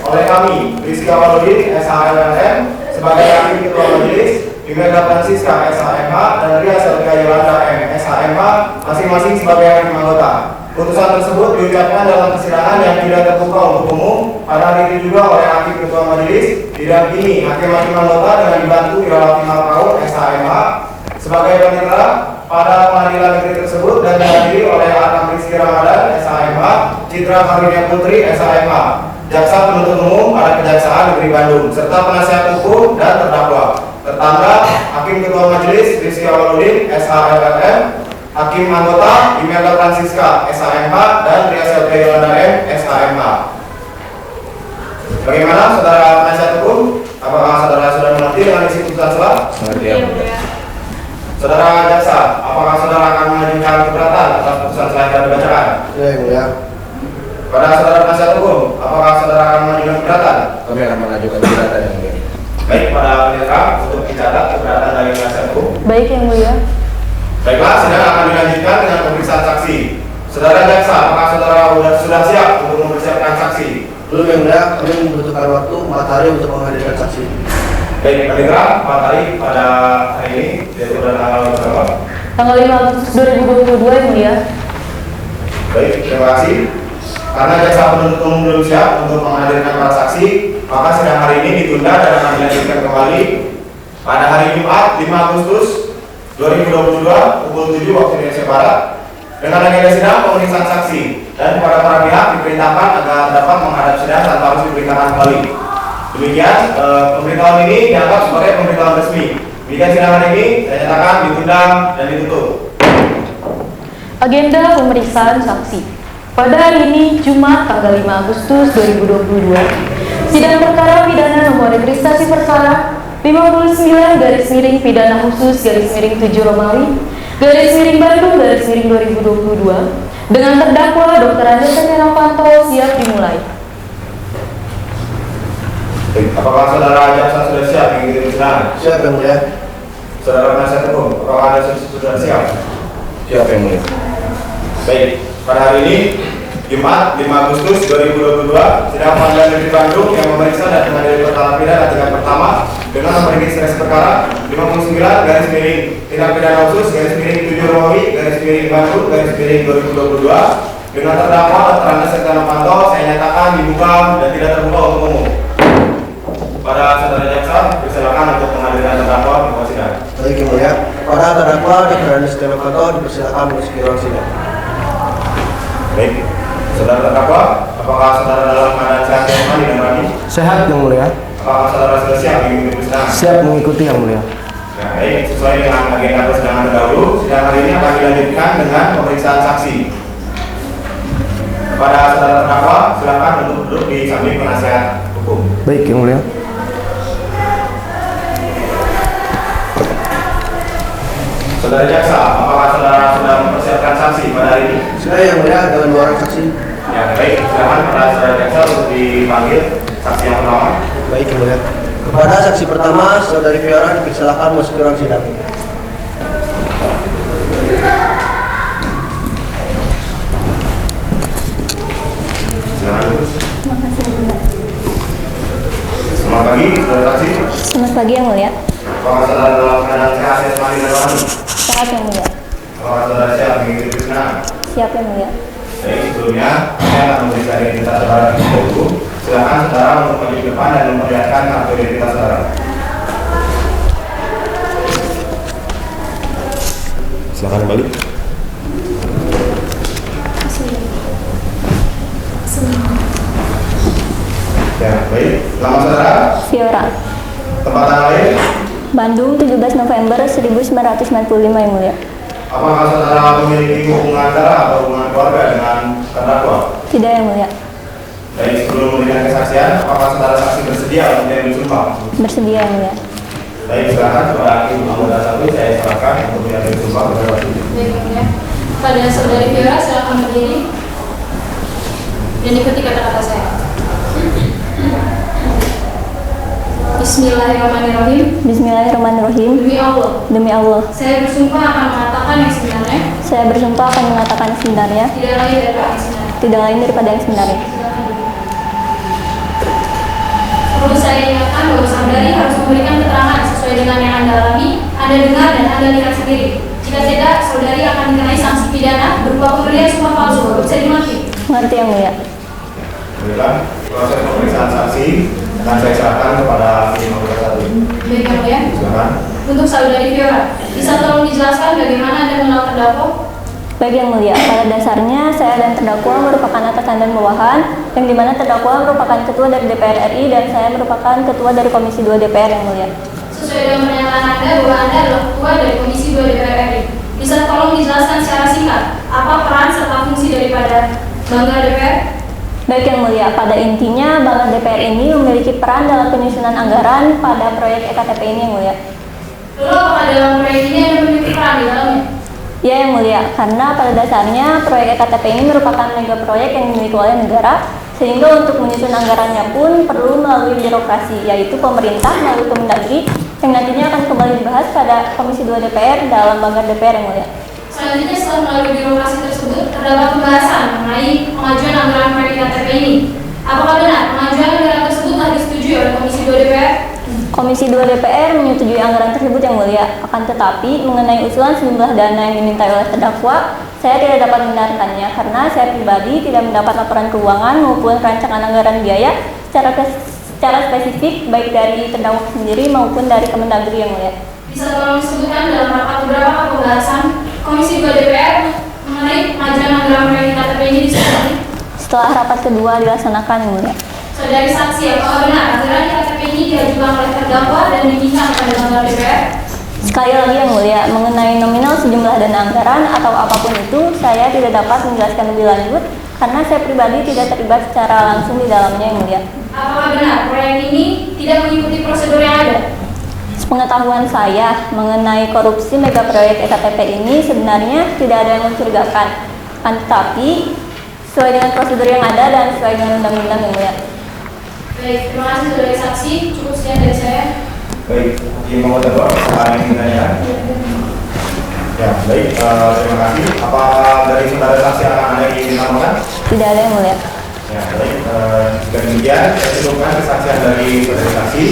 oleh kami, Rizky Awaludin, SHMM, sebagai Hakim Ketua Majelis, Imelda Francisca, SHMH, dan Ria Serga Yolanda, SHMH, masing-masing sebagai hakim anggota. Putusan tersebut diucapkan dalam persidangan yang tidak terbuka untuk umum pada hari itu juga oleh Hakim Ketua Majelis didampingi hakim-hakim anggota dengan dibantu Irawati Malkaun, SHMH, sebagai panitera pada pengadilan negeri tersebut dan dihadiri oleh Akam Rizky Ramadan, SHMH, Citra Karunia Putri, SHMH, Jaksa Penuntut Umum pada Kejaksaan Negeri Bandung, serta penasihat hukum dan terdakwa. Tertanda Hakim Ketua Majelis Rizky Awaludin, SHMM, Hakim Anggota Imelda Francisca, SHMH, dan Ria Selvi Yolanda M, SHMH. Bagaimana saudara penasihat hukum? Apakah saudara sudah mengerti dengan isi putusan selah? Mengerti Iya, yang Mulia. mulia. Saudara jaksa, apakah saudara akan mengajukan keberatan atas putusan selah yang dibacakan? Ya, yang mulia. Pada saudara penasihat hukum, apakah saudara akan mengajukan keberatan? Kami akan mengajukan keberatan yang mulia. Baik, pada penyerah untuk dicatat keberatan dari penasihat hukum. Baik yang mulia. Baiklah, sidang akan dilanjutkan dengan pemeriksaan saksi. Saudara jaksa, apakah saudara sudah siap untuk mempersiapkan saksi? Belum yang mulia, kami membutuhkan waktu 4 hari untuk menghadirkan saksi. Baik, penyerah 4 hari pada hari ini, yaitu pada tanggal berapa? Tanggal 5 Agustus 2022 yang mulia. Baik, terima kasih. Karena jaksa penuntut umum belum siap untuk menghadirkan para saksi, maka sidang hari ini ditunda dan akan dilanjutkan kembali pada hari Jumat 5 Agustus 2022 pukul 7 waktu Indonesia Barat dengan agenda sidang pemeriksaan saksi dan kepada para pihak diperintahkan agar dapat menghadap sidang tanpa harus diperintahkan kembali. Demikian pemberitahuan ini dianggap sebagai pemberitahuan resmi. Demikian sidang hari ini saya nyatakan ditunda dan ditutup. Agenda pemeriksaan saksi. Pada hari ini, Jumat tanggal 5 Agustus 2022, sidang perkara pidana nomor registrasi perkara 59 pidana khusus /7 Romawi /Bandung /2022 dengan terdakwa Dr. Andes Setia Novanto siap dimulai. Apakah saudara jaksa sudah siap mengikuti sidang? Siap yang mulia. Saudara penasihat hukum, apakah Anda sudah siap? Siap yang mulia. Baik, pada hari ini Jumat 5 Agustus 2022, sidang Pengadilan Negeri Bandung yang memeriksa dan mengadili perkara pidana tingkat pertama dengan nomor registrasi perkara 59 tindak pidana khusus /7 Romawi /Bandung /2022 dengan terdakwa Dr. Andes Setia Novanto saya nyatakan dibuka dan tidak terbuka untuk umum. Pada saudara jaksa, persilakan untuk menghadirkan terdakwa di ruang sidang. Baik yang mulia. Para terdakwa Dr. Andes Setia Novanto dipersilakan memasuki ruang sidang. Baik, saudara terdakwa, apakah saudara dalam keadaan sehat yang mandi dan rapi? Sehat yang mulia. Apakah saudara sudah siap mengikuti persidangan? Siap mengikuti yang mulia. Nah, baik, sesuai dengan agenda persidangan terdahulu, sidang hari ini akan dilanjutkan dengan pemeriksaan saksi. Kepada saudara terdakwa, silakan untuk duduk di samping penasihat hukum. Baik yang mulia. Saudara jaksa, apakah saudara sudah mempersiapkan saksi pada hari ini? Sudah yang mulia, dengan 2 orang saksi. Ya, baik, silakan pada saudara jaksa untuk dipanggil saksi yang pertama. Baik yang mulia. Kepada saksi pertama, saudari Fiora dipersilakan masuk ke ruang sidang. Silakan duduk. Selamat pagi, saudara saksi. Selamat pagi yang mulia. Apakah saudara dalam keadaan sehat yang mandi dan rapi? Sehat yang mulia. Apakah saudara siap mengikuti persidangan? Siap yang mulia. Baik, sebelumnya saya akan memeriksa identitas saudara dulu. Silakan saudara untuk maju ke depan dan memperlihatkan kartu identitas saudara. Silakan kembali. Ya, baik. Nama saudara? Fiora. Tempat tanggal lahir? Bandung 17 November 1995 yang mulia. Apakah saudara memiliki hubungan darah atau hubungan keluarga dengan terdakwa? Tidak yang mulia. Baik, sebelum memberikan kesaksian, apakah saudara saksi bersedia untuk menjadi sumpah? Bersedia yang mulia. Baik, silakan kepada Hakim Anggota 1 saya serahkan untuk menjadi sumpah kepada Bapak. Baik, yang mulia. Pada saudari Fiora, silakan berdiri dan ikuti kata-kata saya. Bismillahirrahmanirrahim. Bismillahirrahmanirrahim. Demi Allah, Demi Allah, saya bersumpah akan mengatakan yang sebenarnya, saya bersumpah akan mengatakan yang sebenarnya, tidak lain daripada yang sebenarnya. tidak lain daripada yang sebenarnya. Perlu saya ingatkan bahwa saudari harus memberikan keterangan sesuai dengan yang Anda alami, Anda dengar dan Anda lihat sendiri. Jika tidak, saudari akan dikenai sanksi pidana berupa pemberian sumpah palsu. Bisa dimaki. Mengerti yang mulia. Baiklah, proses pemeriksaan saksi akan saya serahkan kepada Hakim Anggota 1. Baik, yang mulia. Silakan. Untuk saudari Fiora, bisa tolong dijelaskan bagaimana Anda mengenal terdakwa? Baik Yang Mulia, pada dasarnya saya dan terdakwa merupakan atasan dan bawahan, yang dimana terdakwa merupakan ketua dari DPR RI dan saya merupakan ketua dari Komisi 2 DPR Yang Mulia. Sesuai dengan pernyataan Anda bahwa Anda adalah ketua dari Komisi 2 DPR RI, bisa tolong dijelaskan secara singkat apa peran serta fungsi daripada Banggar DPR? Baik Yang Mulia, pada intinya Banggar DPR ini memiliki peran dalam penyusunan anggaran pada proyek EKTP ini Yang Mulia. Lalu apakah dalam proyek ini Anda memiliki peran di dalamnya? Ya Yang Mulia, karena pada dasarnya proyek EKTP ini merupakan mega proyek yang dimiliki oleh negara, sehingga untuk menyusun anggarannya pun perlu melalui birokrasi, yaitu pemerintah melalui Kemendagri, yang nantinya akan kembali dibahas pada Komisi 2 DPR dalam Banggar DPR Yang Mulia. Selanjutnya, setelah melalui birokrasi tersebut, terdapat pembahasan mengenai pengajuan anggaran proyek EKTP ini. Apakah benar pengajuan anggaran tersebut telah disetujui oleh Komisi 2 DPR? Komisi 2 DPR menyetujui anggaran tersebut Yang Mulia. Akan tetapi, mengenai usulan sejumlah dana yang dimintai oleh terdakwa, saya tidak dapat membenarkannya karena saya pribadi tidak mendapat laporan keuangan maupun rancangan anggaran biaya secara spesifik baik dari terdakwa sendiri maupun dari Kemendagri Yang Mulia. Bisa tolong disebutkan dalam rapat beberapa pembahasan Komisi 2 DPR mengenai pengajuan anggaran proyek EKTP ini disepakati? Setelah rapat kedua dilaksanakan Yang Mulia. Saudari saksi, apakah benar anggaran EKTP ini diajukan oleh terdakwa dan diminta kepada Banggar DPR? Sekali lagi Yang Mulia, mengenai nominal sejumlah dana anggaran atau apapun itu, saya tidak dapat menjelaskan lebih lanjut karena saya pribadi tidak terlibat secara langsung di dalamnya Yang Mulia. Apakah benar proyek ini tidak mengikuti prosedur yang ada? Sepengetahuan saya mengenai korupsi mega proyek EKTP ini sebenarnya tidak ada yang mencurigakan, tetapi sesuai dengan prosedur yang ada dan sesuai dengan undang-undang Yang Mulia. Baik, terima kasih saudari saksi. Cukup sekian dari saya. Baik, Hakim mau jawab soal yang ditanya? Ya, baik. Terima kasih. Apa dari saudara saksi akan ada yang ingin ditambahkan? Tidak ada Yang Mulia. Ya, baik. Jika demikian, saya cukupkan kesaksian dari saudari saksi.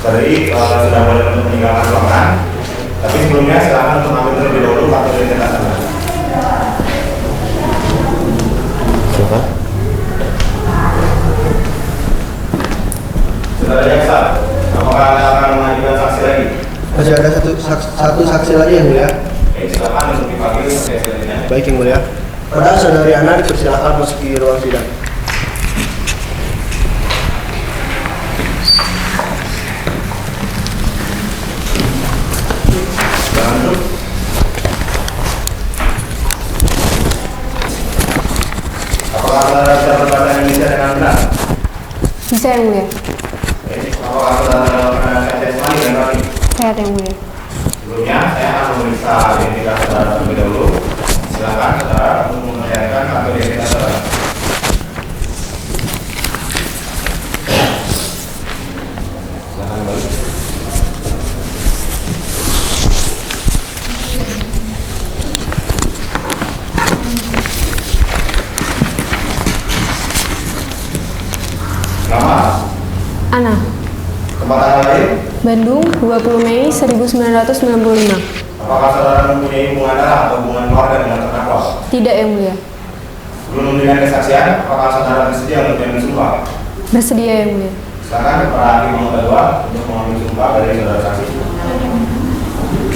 Saudari sudah boleh untuk meninggalkan ruangan. Tapi sebelumnya silakan untuk ambil terlebih dahulu kartu identitas Anda. Silakan. Saudara jaksa, apakah Anda akan mengajukan saksi lagi? Masih ada satu saksi lagi Yang Mulia. Oke, silakan untuk dipanggil saksi selanjutnya. Baik Yang Mulia. Pada saudari Ana dipersilakan masuki ruang sidang. Apakah saudara bisa berbahasa Indonesia dengan benar? Bisa Yang Mulia. Apakah saudara pernah tes mani dan rapi? Sehat Yang Mulia. Sebelumnya, saya akan memeriksa identitas saudara terlebih dahulu. Silakan saudara untuk memperlihatkan kartu identitas saudara. Silakan balik. Nama? Ana. Tempat tanggal lahir? Bandung, 20 Mei 1995. Apakah saudara mempunyai hubungan darah atau hubungan keluarga dengan terdakwa? Tidak Yang Mulia. Sebelum memberikan kesaksian, apakah saudara bersedia untuk mengambil sumpah? Bersedia Yang Mulia. Silakan kepada hakim nomor kedua untuk mengambil sumpah dari saudara saksi.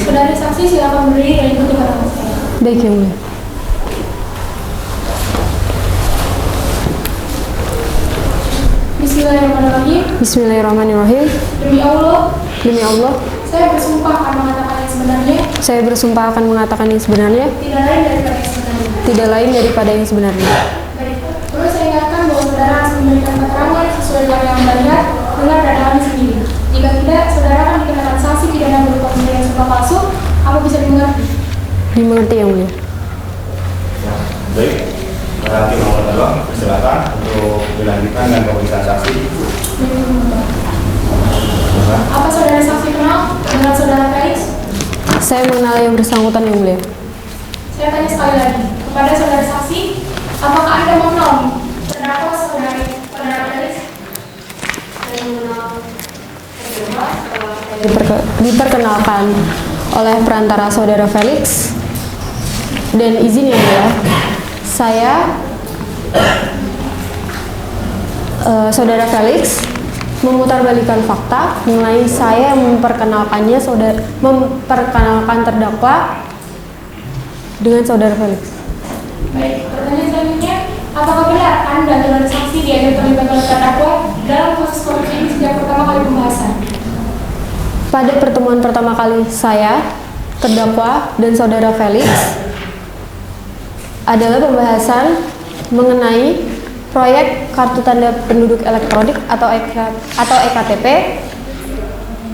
Saudari saksi silakan berdiri dan ikuti kata saya. Baik Yang Mulia. Bismillahirrahmanirrahim. Bismillahirrahmanirrahim. Demi Allah, Demi Allah, saya bersumpah akan mengatakan yang sebenarnya, saya bersumpah akan mengatakan yang sebenarnya, tidak lain daripada yang sebenarnya. tidak lain daripada yang sebenarnya. Baik, terus saya ingatkan bahwa saudara harus memberikan keterangan sesuai dengan yang Anda lihat, dengar dan alami sendiri. Jika tidak, saudara akan dikenakan sanksi pidana berupa pemberian sumpah palsu. Apa bisa dimengerti? Dimengerti Yang Mulia. Ya, baik. Hakim nomor kedua, silakan untuk dilanjutkan dan pemeriksaan saksi. Apa saudara saksi kenal dengan saudara Felix? Saya mengenal yang bersangkutan Yang Mulia. Saya tanya sekali lagi kepada saudara saksi, apakah Anda mengenal terdakwa saudara Felix? Saya mengenal Diperkenalkan oleh perantara saudara Felix dan izin Yang Mulia, saya saudara Felix memutarbalikan fakta mengenai saya yang memperkenalkan terdakwa dengan saudara Felix. Baik, pertanyaan selanjutnya, apakah benar Anda dengan saksi diajak terlibat oleh terdakwa dalam kasus korupsi ini sejak pertama kali pembahasan? Pada pertemuan pertama kali saya, terdakwa, dan saudara Felix adalah pembahasan mengenai proyek Kartu Tanda Penduduk Elektronik atau EKTP,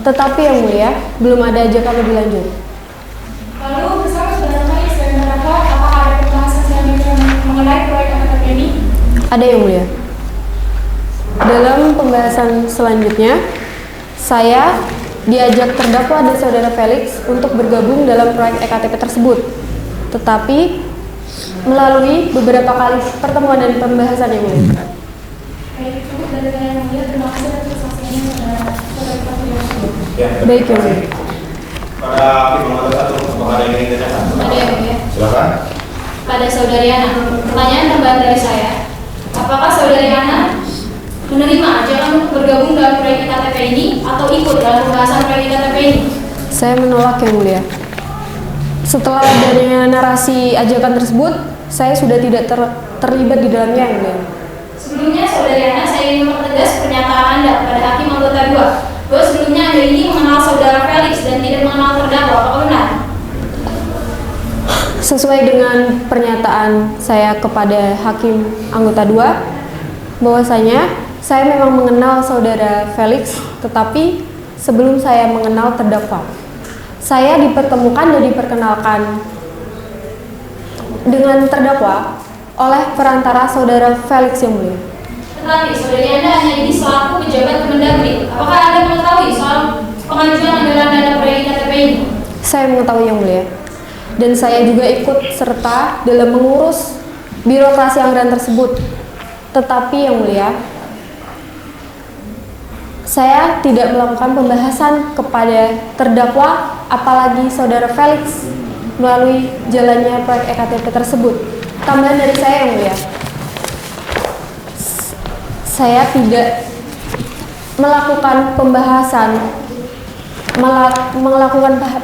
tetapi yang mulia, belum ada ajakan lebih lanjut. Lalu bersama saudara Felix dan terdakwa, apakah ada pembahasan selanjutnya mengenai proyek EKTP ini? Ada yang mulia. Dalam pembahasan selanjutnya, saya diajak terdakwa dan saudara Felix untuk bergabung dalam proyek EKTP tersebut. Tetapi melalui beberapa kali pertemuan dan pembahasan yang mulia. Baik, cukup dari yang mulia. Terima kasih atas kesaksiannya saudara Ya, Baik yang mulia. Pada hakim nomor 1, apakah ada yang ingin ditanyakan? Ada yang mulia. Silakan. Pada saudari Ana, pertanyaan tambahan dari saya. Apakah saudari Ana menerima ajakan untuk bergabung dalam proyek EKTP ini atau ikut dalam pembahasan proyek EKTP ini? Saya menolak yang mulia. Setelah adanya narasi ajakan tersebut, saya sudah tidak terlibat di dalamnya yang mulia. Sebelumnya saudari Ana, saya ingin mempertegas pernyataan Anda kepada hakim anggota 2 bahwa sebelumnya Anda ini mengenal saudara Felix dan tidak mengenal terdakwa. Apakah benar? Sesuai dengan pernyataan saya kepada hakim anggota 2, bahwasanya saya memang mengenal saudara Felix, tetapi sebelum saya mengenal terdakwa. Saya dipertemukan dan diperkenalkan dengan terdakwa oleh perantara saudara Felix yang mulia. Tetapi saudari Anda hanya ini selaku pejabat Kemendagri. Apakah Anda mengetahui soal pengajuan anggaran dana proyek EKTP ini? Saya mengetahui yang mulia. Dan saya juga ikut serta dalam mengurus birokrasi anggaran tersebut. Tetapi yang mulia, saya tidak melakukan pembahasan kepada terdakwa, apalagi saudara Felix, melalui jalannya proyek EKTP tersebut. Tambahan dari saya yang mulia, saya tidak melakukan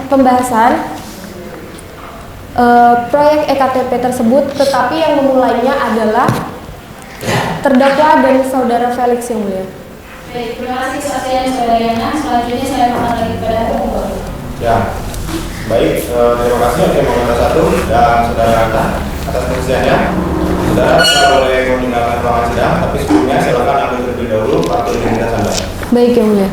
pembahasan proyek EKTP tersebut, tetapi yang memulainya adalah terdakwa dan saudara Felix yang mulia. Baik, terima kasih kesaksian saudari Ana. Selanjutnya saya mohon lagi kepada hukum. Ya, baik. Terima kasih hakim nomor 1 dan saudara Anda atas kesaksiannya. Saudara boleh meninggalkan ruangan sidang, tapi sebelumnya silakan ambil terlebih dahulu kartu identitas Anda. Baik yang mulia.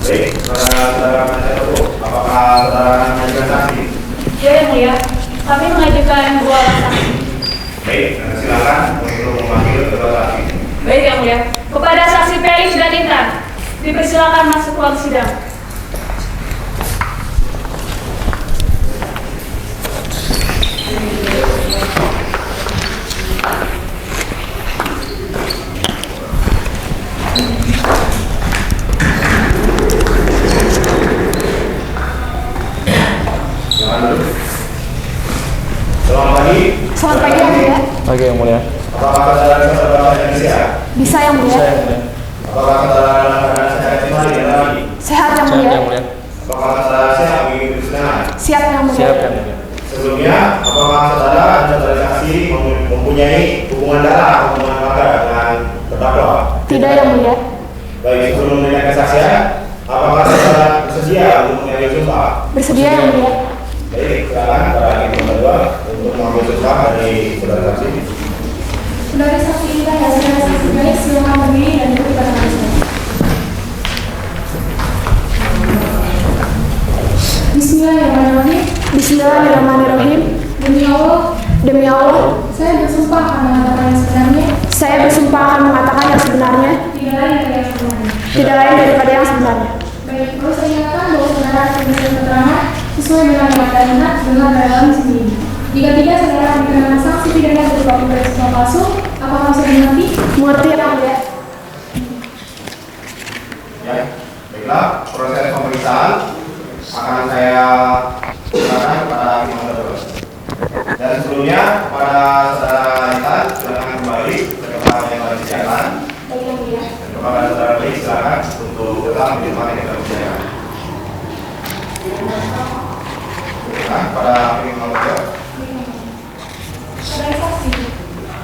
Baik, saudara Anda dulu. Apakah saudara akan mengajukan saksi? Ya, yang mulia. Kami mengajukan 2 orang saksi. Baik, silakan untuk memanggil kedua saksi. Baik, yang mulia. Kepada saksi Felix dan Intan, dipersilakan masuk ruang sidang. Selamat pagi. Selamat pagi yang mulia. Oke, yang mulia. Apakah saudara bisa berbahasa Indonesia? Bisa yang mulia. Apakah saudara dalam keadaan sehat kembali dan lagi? Sehat yang mulia. Apakah saudara siap mengikuti persidangan? Siap yang mulia. Siap yang mulia. Sebelumnya, apakah saudara dan saudara saksi mempunyai hubungan darah atau hubungan keluarga dengan terdakwa? Tidak yang mulia. Baik, sebelum memberikan kesaksian, apakah saudara bersedia untuk mengambil sumpah? Bersedia yang mulia. Baik, silakan para hakim kedua untuk mengambil sumpah dari saudara saksi. Saudara saksi Intan dan saudara saksi Felix, silakan berdiri dan ikuti keterangan saya. Bismillahirrahmanirrahim. Bismillahirrahmanirrahim. Demi Allah, saya bersumpah akan mengatakan yang sebenarnya. saya bersumpah akan mengatakan yang sebenarnya, Tidak lain daripada yang sebenarnya. tidak lain daripada yang sebenarnya. Baik, perlu saya ingatkan bahwa saudara akan memberikan keterangan sesuai dengan yang ada ingat dengan dalam sini. Jika tidak, saudara akan dikenakan sanksi pidana berupa pemeriksaan palsu. Apakah bisa dimengerti? Mengerti yang mulia. Ya, baiklah, proses pemeriksaan akan saya serahkan kepada hakim nomor 2. Dan sebelumnya kepada saudara Ita dalam hidup materi dan persidangan. Nah, pada hakim nomor 2. Sebagai saksi,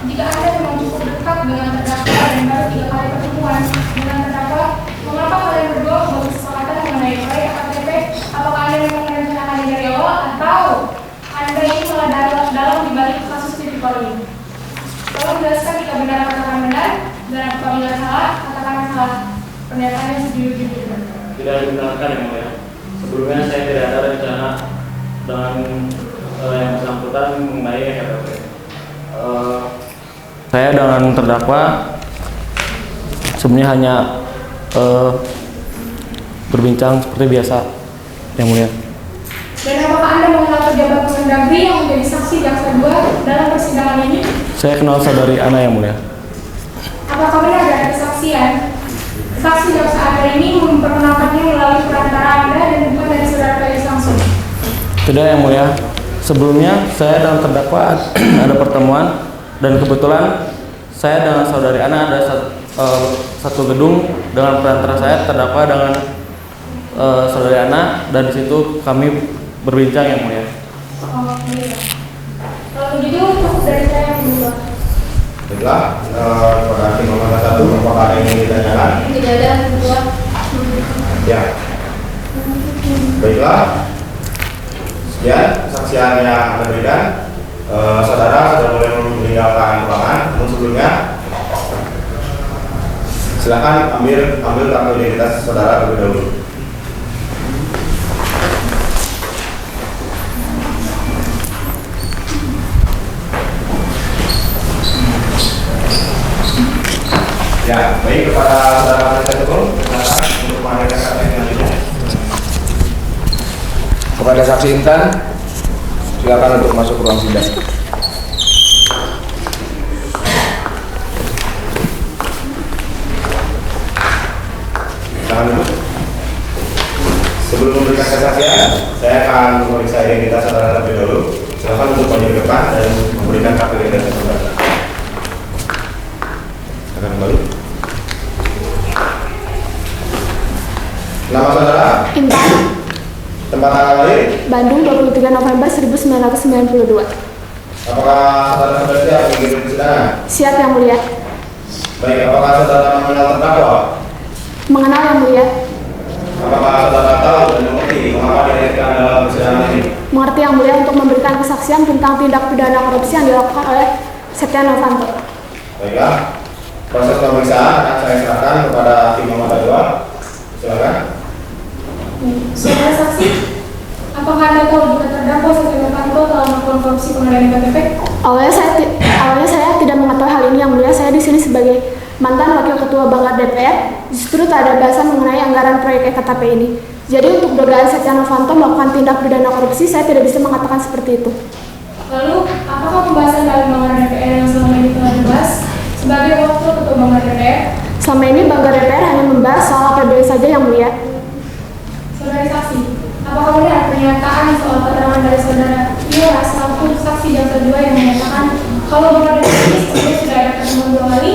jika Anda memang cukup dekat dengan terdakwa dan baru 3 kali pertemuan dengan terdakwa, mengapa kalian berdua membuat kesepakatan mengenai proyek KTP? Apakah Anda memang merencanakannya dari awal atau Anda ini malah dalam dibalik kasus tipikor ini? Tolong jelaskan jika benar katakan benar, dan apabila salah, katakan salah. Pernyataannya sejujur-jujurnya. Tidak dibenarkan yang mulia. Sebelumnya saya tidak ada rencana dengan yang bersangkutan mengenai KTP. Saya dengan terdakwa sebenarnya hanya berbincang seperti biasa yang mulia. Dan apakah Anda mengenal pejabat Kemendagri yang menjadi saksi jaksa 2 dalam persidangan ini? Saya kenal saudari Ana yang mulia. Apakah benar dari kesaksian saksi jaksa Anda ini memperkenalkannya melalui perantara Anda dan bukan dari saudara Felix langsung? Tidak yang mulia. Sebelumnya saya dan terdakwa ada pertemuan dan kebetulan saya dengan saudari Ana ada satu gedung dengan perantara saya terdakwa dengan saudari Ana, dan di situ kami berbincang yang mulia. Oh iya. Kalau begitu cukup dari saya yang kedua. Baiklah, pada hakim nomor 1, apakah ada yang ingin ditanyakan? Tidak ada yang kedua. Ya. Baiklah. Sekian kesaksian yang Anda berikan. Saudara sudah boleh meninggalkan ruangan. Namun sebelumnya, silakan ambil kartu identitas saudara terlebih dahulu. Ya, baik, kepada saudara Malaysia Tukul, silakan untuk mengadakan kata yang selanjutnya. Kepada saksi Intan, silakan untuk masuk ruang sidang. Silakan dulu. Sebelum memberikan kesaksian, saya akan memeriksa identitas saudara terlebih dahulu. Silakan untuk maju ke depan dan memberikan kartu identitas saudara. Silakan kembali. Nama saudara? Intan. Tempat tanggal lahir? Bandung 23 November 1992. Apakah saudara sudah siap mengikuti persidangan? Siap yang mulia. Baik, apakah saudara mengenal terdakwa? Mengenal yang mulia. Apakah saudara tahu dan mengerti mengapa dihadirkan dalam persidangan ini? Mengerti yang mulia untuk memberikan kesaksian tentang tindak pidana korupsi yang dilakukan oleh Setia Novanto. Baiklah, proses pemeriksaan akan saya serahkan kepada hakim nomor 2. Silakan. Saudara saksi, apakah Anda tahu jika terdakwa Setia Novanto telah melakukan korupsi pengadaan KTP? Awalnya saya tidak mengetahui hal ini yang mulia. Saya di sini sebagai mantan wakil ketua Banggar DPR, justru tak ada bahasan mengenai anggaran proyek EKTP ini. Jadi untuk dugaan Setia Novanto melakukan tindak pidana korupsi, saya tidak bisa mengatakan seperti itu. Lalu, apakah pembahasan dalam Banggar DPR yang selama ini telah dibahas sebagai wakil ketua Banggar DPR? Selama ini Banggar DPR hanya membahas soal APBN saja yang mulia. Saudara saksi, apakah benar pernyataan soal keterangan dari saudara Ira selaku saksi jaksa 2 yang menyatakan kalau Banggar DPR ini sebelumnya sudah ada pertemuan 2 kali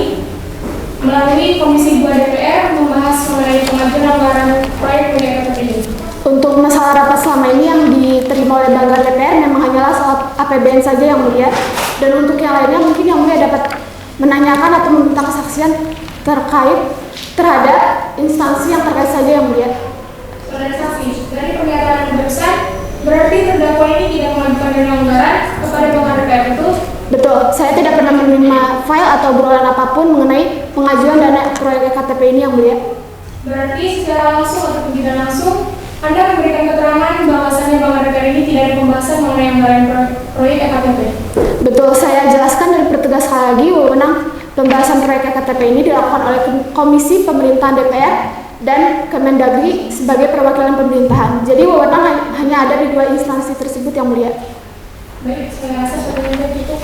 melalui Komisi 2 DPR membahas mengenai pengajuan anggaran proyek EKTP ini? Untuk masalah rapat selama ini yang diterima oleh Banggar DPR memang hanyalah soal APBN saja yang mulia, dan untuk yang lainnya mungkin yang mulia dapat menanyakan atau meminta kesaksian terkait terhadap instansi yang terkait saja yang mulia. Saudara saksi, dari pernyataan yang barusan, berarti terdakwa ini tidak mengajukan dana anggaran kepada Banggar DPR, betul? Betul, saya tidak pernah menerima file atau obrolan apapun mengenai pengajuan dana proyek EKTP ini yang mulia. Berarti secara langsung atau tidak langsung, Anda memberikan keterangan bahwasannya Banggar DPR ini tidak ada pembahasan mengenai anggaran proyek EKTP? Betul, saya jelaskan dan pertegas sekali lagi, wewenang pembahasan proyek EKTP ini dilakukan oleh Komisi Pemerintahan DPR dan Kemendagri sebagai perwakilan pemerintahan. Jadi wewenang hanya ada di 2 instansi tersebut yang mulia. Baik, saya rasa sepertinya itu.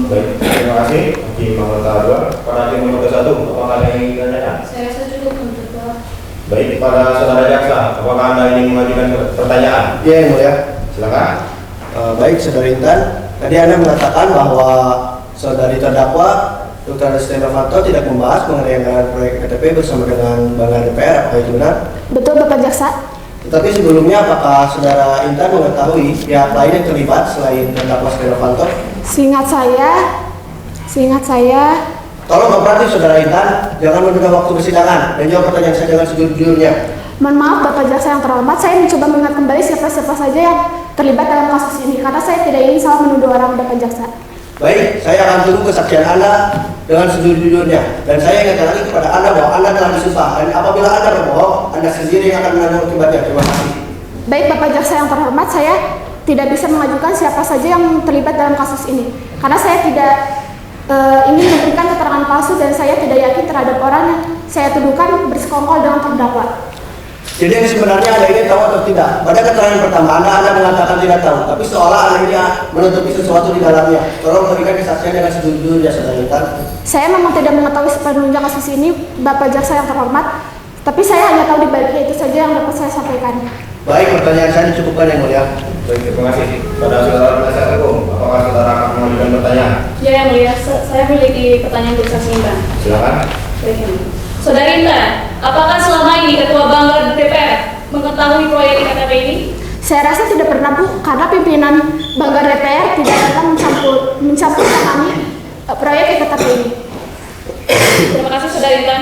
Baik, terima kasih. Hakim nomor 2. Pada hakim nomor 1, apakah ada yang ingin ditanyakan? Saya rasa cukup untuk itu. Baik, pada saudara jaksa, apakah Anda ingin mengajukan pertanyaan? Iya, yang mulia. Silakan. Baik, saudara Intan. Tadi Anda mengatakan bahwa saudari terdakwa Dr. Setia Novanto tidak membahas mengenai anggaran proyek KTP bersama dengan Banggar DPR, apakah itu benar? Betul Bapak Jaksa. Tetapi sebelumnya apakah saudara Intan mengetahui pihak lain yang terlibat selain terdakwa Setia Novanto? Seingat saya, Tolong kooperatif saudara Intan, jangan menunda waktu persidangan dan jawab pertanyaan saya dengan sejujurnya. mohon maaf Bapak Jaksa yang terhormat, saya mencoba mengingat kembali siapa-siapa saja yang terlibat dalam kasus ini karena saya tidak ingin salah menuduh orang Bapak Jaksa. Baik, saya akan tunggu kesaksian Anda dengan sejujurnya dan saya ingatkan lagi kepada Anda bahwa Anda telah disumpah dan apabila Anda berbohong, Anda sendiri yang akan menanggung akibatnya. Terima kasih. Baik Bapak Jaksa yang terhormat, saya tidak bisa mengajukan siapa saja yang terlibat dalam kasus ini karena saya tidak ingin memberikan keterangan palsu dan saya tidak yakin terhadap orang yang saya tuduhkan bersekongkol dengan terdakwa. Jadi yang sebenarnya Anda ingin tahu atau tidak? Pada keterangan pertama Anda mengatakan tidak tahu, tapi seolah Anda ini menutupi sesuatu di dalamnya. Tolong berikan kesaksian dengan sejujurnya, saudara Intan. Saya memang tidak mengetahui sepenuhnya kasus ini, Bapak Jaksa yang terhormat, tapi saya hanya tahu di baliknya itu saja yang dapat saya sampaikan. Baik, pertanyaan saya dicukupkan yang mulia. Baik, terima kasih. Pada saudara penasihat hukum, apakah saudara akan mengajukan pertanyaan? Ya, yang mulia, saya memiliki pertanyaan untuk saksi Intan. Silakan. Baik, Yang Mulia. Saudari Intan, apakah selama ini Ketua Banggar DPR mengetahui proyek IKTP ini? Saya rasa tidak pernah Bu, karena pimpinan Banggar DPR tidak datang mencampurkan kami proyek IKTP ini. Terima kasih Saudari Intan.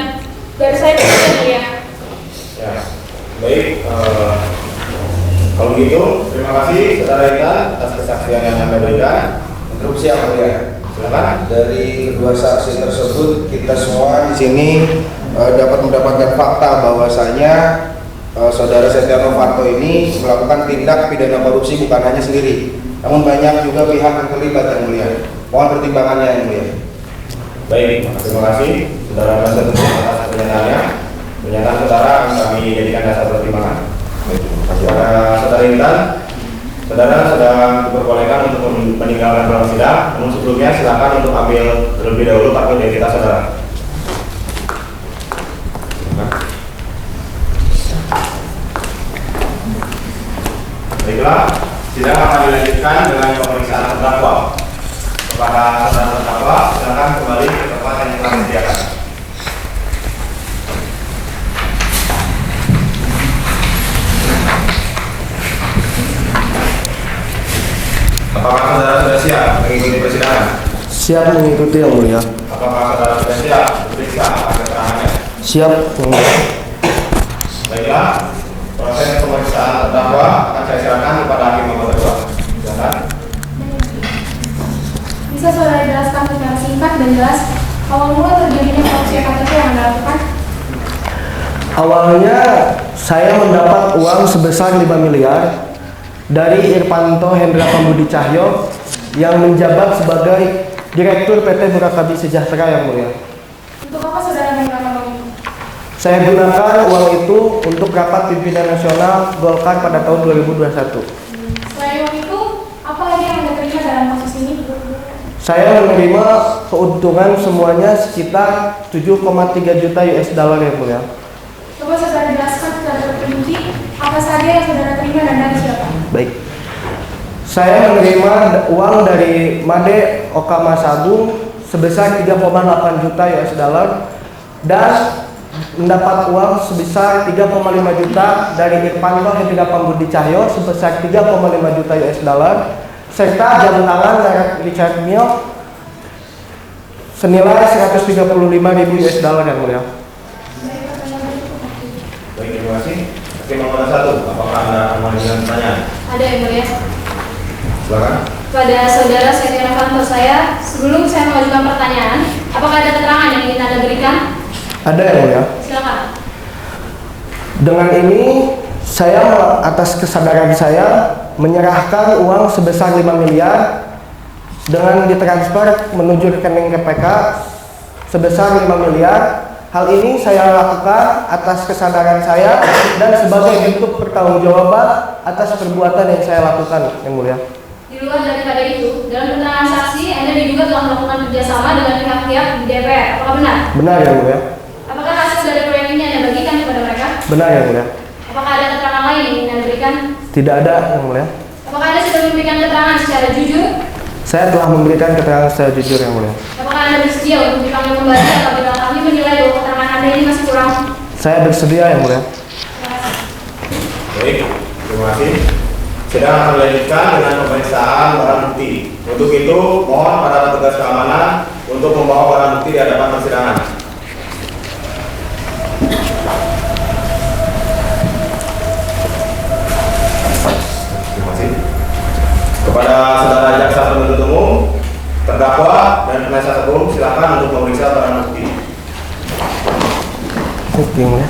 Dari saya tidak mulia. Ya, baik. Kalau begitu, terima kasih saudara Intan atas kesaksian yang Anda berikan. Interupsi yang mulia. Silakan. Dari kedua saksi tersebut, kita semua di sini dapat mendapatkan fakta bahwasanya saudara Setia Novanto ini melakukan tindak pidana korupsi bukan hanya sendiri, namun banyak juga pihak yang terlibat yang mulia. Mohon pertimbangannya yang mulia. Baik, terima kasih saudara penasihat hukum atas pernyataannya. Pernyataan saudara akan kami jadikan dasar pertimbangan. Kepada saudara Intan, saudara sudah diperbolehkan untuk meninggalkan ruang sidang. Namun sebelumnya silakan untuk ambil terlebih dahulu kartu identitas saudara. Baiklah, sidang akan dilanjutkan dengan pemeriksaan terdakwa. Kepada saudara terdakwa, silakan kembali ke tempat yang telah disediakan. Apakah saudara sudah siap mengikuti persidangan? Siap mengikuti yang mulia. Apakah saudara sudah siap diperiksa atas keterangannya? Siap yang mulia. Baiklah, proses pemeriksaan terdakwa akan saya silakan kepada hakim nomor 2. Silakan. Bisa saudara jelaskan secara singkat dan jelas awal mula terjadinya korupsi KTP yang Anda lakukan? Awalnya saya mendapat uang sebesar 5 miliar dari Irpanto Hendra Pambudi Cahyo yang menjabat sebagai Direktur PT Murakabi Sejahtera yang mulia. Untuk apa saudara menggunakan uang itu? Saya gunakan uang itu untuk rapat pimpinan nasional Golkar pada tahun 2021. Selain uang itu, apa lagi yang Anda terima dalam kasus ini? Saya menerima keuntungan semuanya sekitar 7,3 juta US dollar yang mulia. Coba saudara jelaskan secara terperinci apa saja yang saudara terima dan dari siapa? Baik. Saya menerima uang dari Made Okama Sagung sebesar 3,8 juta US dollar dan mendapat uang sebesar 3,5 juta dari Irpanto Hendra Pambudi Cahyo sebesar 3,5 juta US dollar serta jam tangan dari Richard Mille senilai 135.000 US dollar yang mulia. Baik, terima kasih. Hakim nomor 1, apakah Anda akan mengajukan pertanyaan? Ada yang mulia. Silakan. Pada saudara Setia Novanto, sebelum saya mengajukan pertanyaan, apakah ada keterangan yang ingin Anda berikan? Ada yang mulia. Silakan. Dengan ini saya atas kesadaran saya menyerahkan uang sebesar 5 miliar dengan ditransfer menuju rekening KPK sebesar 5 miliar. Hal ini saya lakukan atas kesadaran saya dan sebagai bentuk pertanggungjawaban atas perbuatan yang saya lakukan, yang mulia. Di luar daripada itu, dalam keterangan saksi, Anda diduga telah melakukan kerjasama dengan pihak-pihak di DPR. Apakah benar? Benar, yang mulia. Apakah hasil dari proyek ini Anda bagikan kepada mereka? Benar, yang mulia. Apakah ada keterangan lain yang ingin Anda berikan? Tidak ada, yang mulia. Apakah Anda sudah memberikan keterangan secara jujur? Saya telah memberikan keterangan secara jujur, yang mulia. Apakah Apakah Anda bersedia untuk dipanggil kembali apabila kami menilai bahwa keterangan Anda ini masih kurang? Saya bersedia yang mulia. Baik, terima kasih. Sidang akan dilanjutkan dengan pemeriksaan barang bukti. Untuk itu, mohon para petugas keamanan untuk membawa barang bukti di hadapan persidangan. Terima kasih. Kepada saudara jaksa penuntut umum, terdakwa dan penasihat hukum, silakan untuk memeriksa barang bukti. Oke, yang mulia.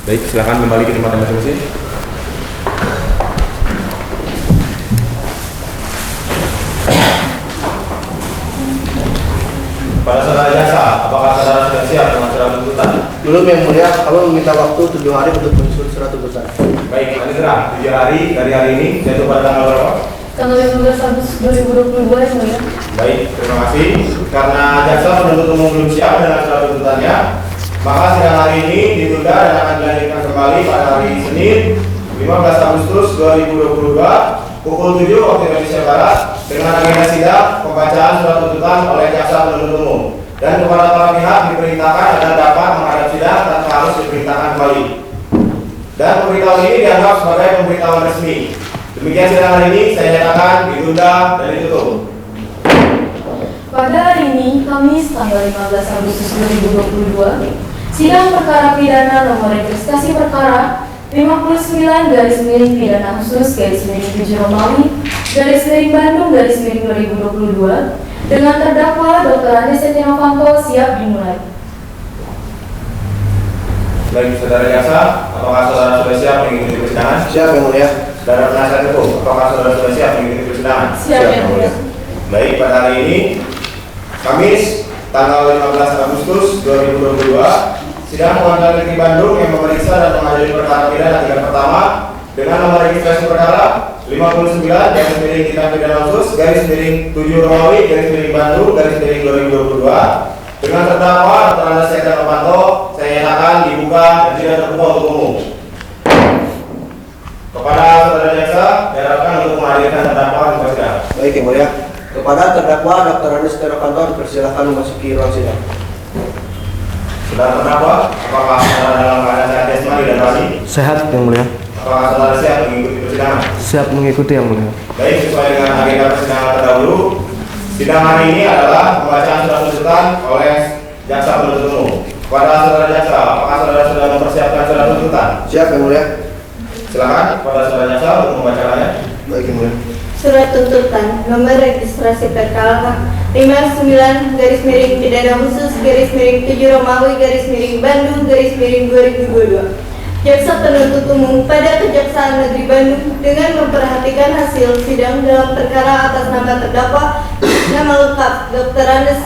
Baik, silakan kembali ke tempat masing-masing. Pada saudara jaksa, apakah saudara sudah siap dengan surat tuntutan? Belum yang mulia, kami meminta waktu 7 hari untuk menyusun surat tuntutan. Baik, Anitra, 7 hari dari hari ini jatuh pada tanggal berapa? Tanggal 15 Agustus 2022 yang mulia. Baik, terima kasih. Karena jaksa penuntut umum belum siap dengan surat tuntutannya, maka sidang hari ini ditunda dan akan dilanjutkan kembali pada hari Senin 15 Agustus 2022 pukul 7 waktu Indonesia Barat dengan agenda sidang pembacaan surat tuntutan oleh jaksa penuntut umum, dan kepada para pihak diperintahkan agar dapat menghadap sidang tanpa harus diperintahkan kembali. Dan pemberitahuan ini dianggap sebagai pemberitahuan resmi. Demikian sidang hari ini saya nyatakan ditunda dan ditutup. Pada hari ini, Kamis tanggal 15 Agustus 2022, sidang perkara pidana nomor registrasi perkara 59 pidana khusus /7 Romawi Bandung /2022 dengan terdakwa Dr. Andi Setia Novanto siap dimulai. Baik, saudara jaksa, apakah saudara sudah siap mengikuti persidangan? Siap yang mulia. Saudara penasihat hukum, apakah saudara sudah siap mengikuti persidangan? Siap yang mulia. Baik, pada hari ini Kamis tanggal 15 Agustus 2022, sidang Pengadilan Negeri Bandung yang memeriksa dan mengadili perkara pidana tingkat pertama dengan nomor registrasi perkara 59 tindak pidana khusus /7 Romawi Bandung /2022 dengan terdakwa Dr. Andi Setia Novanto, saya nyatakan dibuka dan tidak terbuka untuk umum. Kepada saudara jaksa, diharapkan untuk menghadirkan terdakwa di persidangan. Baik yang mulia. Kepada terdakwa Dr. Andi Setia Novanto dipersilakan memasuki ruang sidang. Saudara terdakwa, apakah saudara dalam keadaan sehat jasmani dan rohani? Sehat yang mulia. Apakah saudara siap mengikuti persidangan? Siap mengikuti yang mulia. Baik, sesuai dengan agenda persidangan terdahulu, sidang hari ini adalah pembacaan surat tuntutan oleh jaksa penuntut umum. Kepada saudara jaksa, apakah saudara sudah mempersiapkan surat tuntutan? Siap yang mulia. Silakan kepada saudara jaksa untuk membacakannya. Baik yang mulia. Surat tuntutan nomor registrasi perkara 59 pidana khusus /7 Romawi Bandung /2022. Jaksa penuntut umum pada Kejaksaan Negeri Bandung dengan memperhatikan hasil sidang dalam perkara atas nama terdakwa, nama lengkap Dr. Andi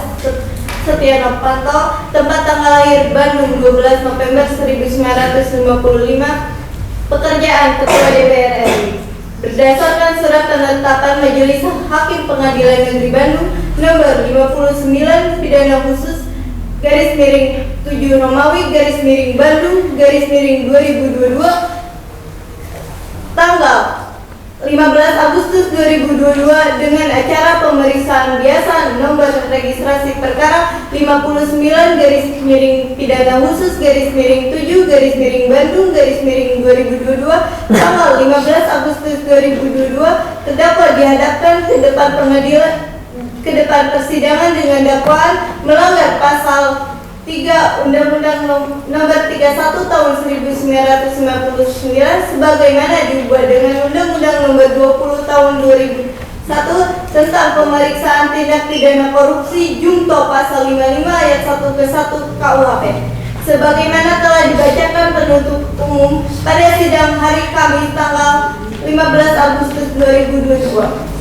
Setia Novanto, tempat tanggal lahir Bandung 12 November 1955, pekerjaan Ketua DPR RI. Berdasarkan surat penetapan Majelis Hakim Pengadilan Negeri Bandung nomor 59 pidana khusus /7 Romawi Bandung /2022 tanggal 15 Agustus 2022 dengan acara pemeriksaan biasa nomor registrasi perkara 59 pidana khusus /7 Bandung /2022 tanggal 15 Agustus 2022 terdakwa dihadapkan ke depan persidangan dengan dakwaan melanggar pasal 3 Undang-Undang Nomor 31 Tahun 1999 sebagaimana diubah dengan Undang-Undang Nomor 20 Tahun 2001 tentang pemeriksaan tindak pidana korupsi Junto Pasal 55 Ayat 1 ke 1 KUHP. Sebagaimana telah dibacakan penuntut umum pada sidang hari Kamis tanggal 15 Agustus 2022.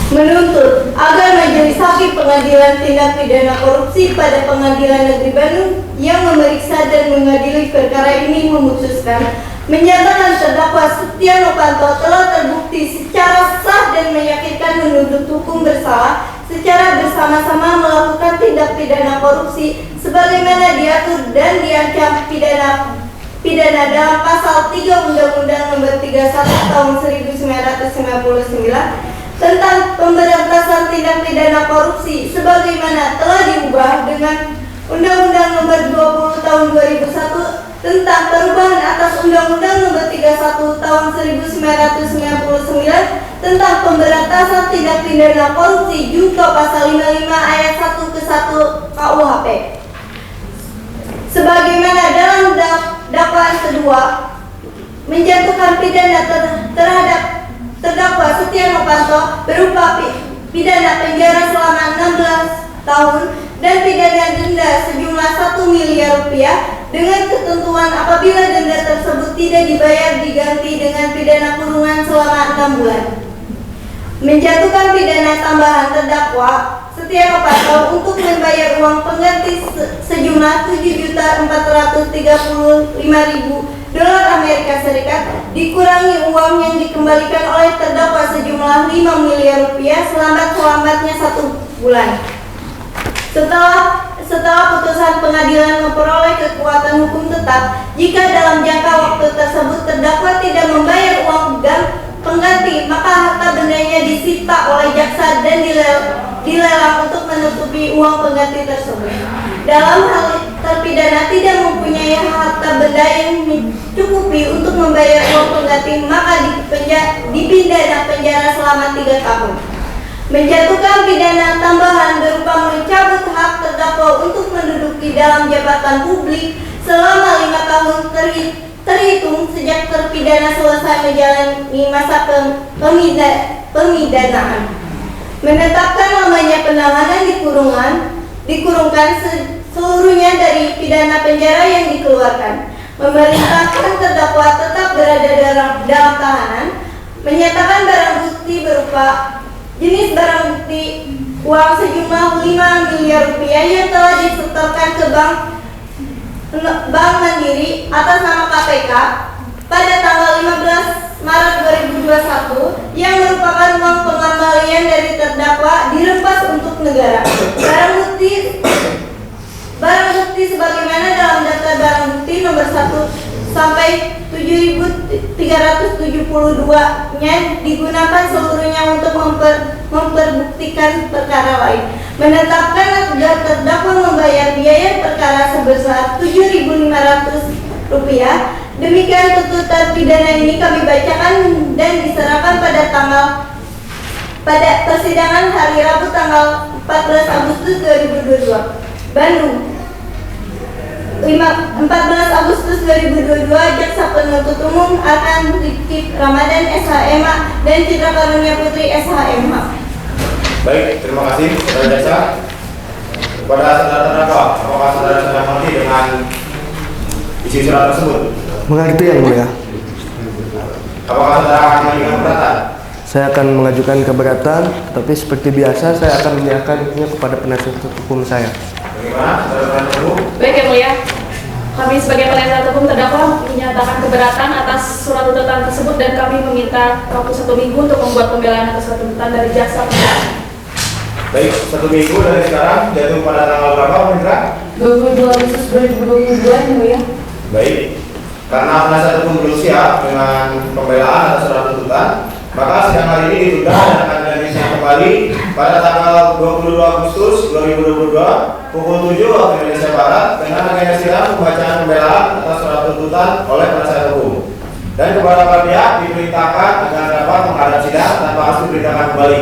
Menuntut agar Majelis Hakim Pengadilan Tindak Pidana Korupsi pada Pengadilan Negeri Bandung yang memeriksa dan mengadili perkara ini memutuskan Menyatakan terdakwa Setia Novanto telah terbukti secara sah dan meyakinkan menuntut hukum bersalah secara bersama-sama melakukan tindak pidana korupsi sebagaimana diatur dan diancam pidana dalam pasal 3 Undang-Undang Nomor 31 Tahun 1999 tentang pemberantasan tindak pidana korupsi sebagaimana telah diubah dengan Undang-Undang Nomor 20 Tahun 2001 tentang perubahan atas Undang-Undang Nomor 31 Tahun 1999 tentang pemberantasan tindak pidana korupsi junto pasal 55 ayat 1 ke 1 KUHP. Sebagaimana dalam dakwaan kedua menjatuhkan pidana terhadap terdakwa Setia Novanto berupa pidana penjara selama 16 tahun dan pidana denda sejumlah 1 miliar rupiah dengan ketentuan apabila denda tersebut tidak dibayar diganti dengan pidana kurungan selama 6 bulan. Menjatuhkan pidana tambahan terdakwa Setia Novanto untuk membayar uang pengganti sejumlah 7.435.000 dolar Amerika Serikat dikurangi uang yang dikembalikan oleh terdakwa sejumlah 5 miliar rupiah selambat-lambatnya 1 bulan. Setelah putusan pengadilan memperoleh kekuatan hukum tetap, jika dalam jangka waktu tersebut terdakwa tidak membayar uang pengganti, maka harta bendanya disita oleh jaksa dan dilelang untuk menutupi uang pengganti tersebut. Dalam hal terpidana tidak mempunyai harta benda yang mencukupi untuk membayar uang pengganti, maka dipidana penjara selama 3 tahun. Menjatuhkan pidana tambahan berupa mencabut hak terdakwa untuk menduduki dalam jabatan publik selama 5 tahun terhitung sejak terpidana selesai menjalani masa pemidanaan. Menetapkan lamanya penahanan dikurungkan seluruhnya dari pidana penjara yang dikeluarkan. Memerintahkan terdakwa tetap berada dalam tahanan. Menyatakan barang bukti berupa jenis barang bukti uang sejumlah 5 miliar rupiah yang telah disetorkan ke Bank Mandiri atas nama KPK pada tanggal 15 Maret 2021 yang merupakan uang pengembalian dari terdakwa dirampas untuk negara. Barang bukti sebagaimana dalam daftar barang bukti nomor 1 sampai 7.372-nya digunakan seluruhnya untuk memperbuktikan perkara lain. Menetapkan agar terdakwa membayar biaya perkara sebesar Rp7.500. Demikian tuntutan pidana ini kami bacakan dan diserahkan pada persidangan hari Rabu tanggal 14 Agustus 2022. Bandung. 14 Agustus 2022, Jaksa Penuntut Umum akan Rifki Ramadan SHMH dan Citra Karunia Putri SHMH. Baik, terima kasih saudara jaksa. Kepada saudara terdakwa, apakah saudara sudah mengerti dengan isi surat tersebut? Mengerti yang mulia. Apakah saudara akan mengajukan keberatan? Saya akan mengajukan keberatan, tapi seperti biasa saya akan menyerahkannya kepada penasihat hukum saya. Bagaimana saudara penasihat hukum? Baik yang mulia, kami sebagai penasihat hukum terdakwa menyatakan keberatan atas surat tuntutan tersebut dan kami meminta waktu 1 minggu untuk membuat pembelaan atas surat tuntutan dari jaksa penuntut. Baik, 1 minggu dari sekarang jatuh pada tanggal berapa, Mitra? 22 Agustus 2022 yang mulia. Baik, karena penasihat hukum belum siap dengan pembelaan atas surat tuntutan, maka sidang hari ini ditunda dan akan dilanjutkan kembali pada tanggal 22 Agustus 2022 pukul 7 waktu Indonesia Barat dengan agenda sidang pembacaan pembelaan atas surat tuntutan oleh penasihat hukum. Dan kepada para pihak diperintahkan agar dapat menghadap sidang tanpa harus diperintahkan kembali.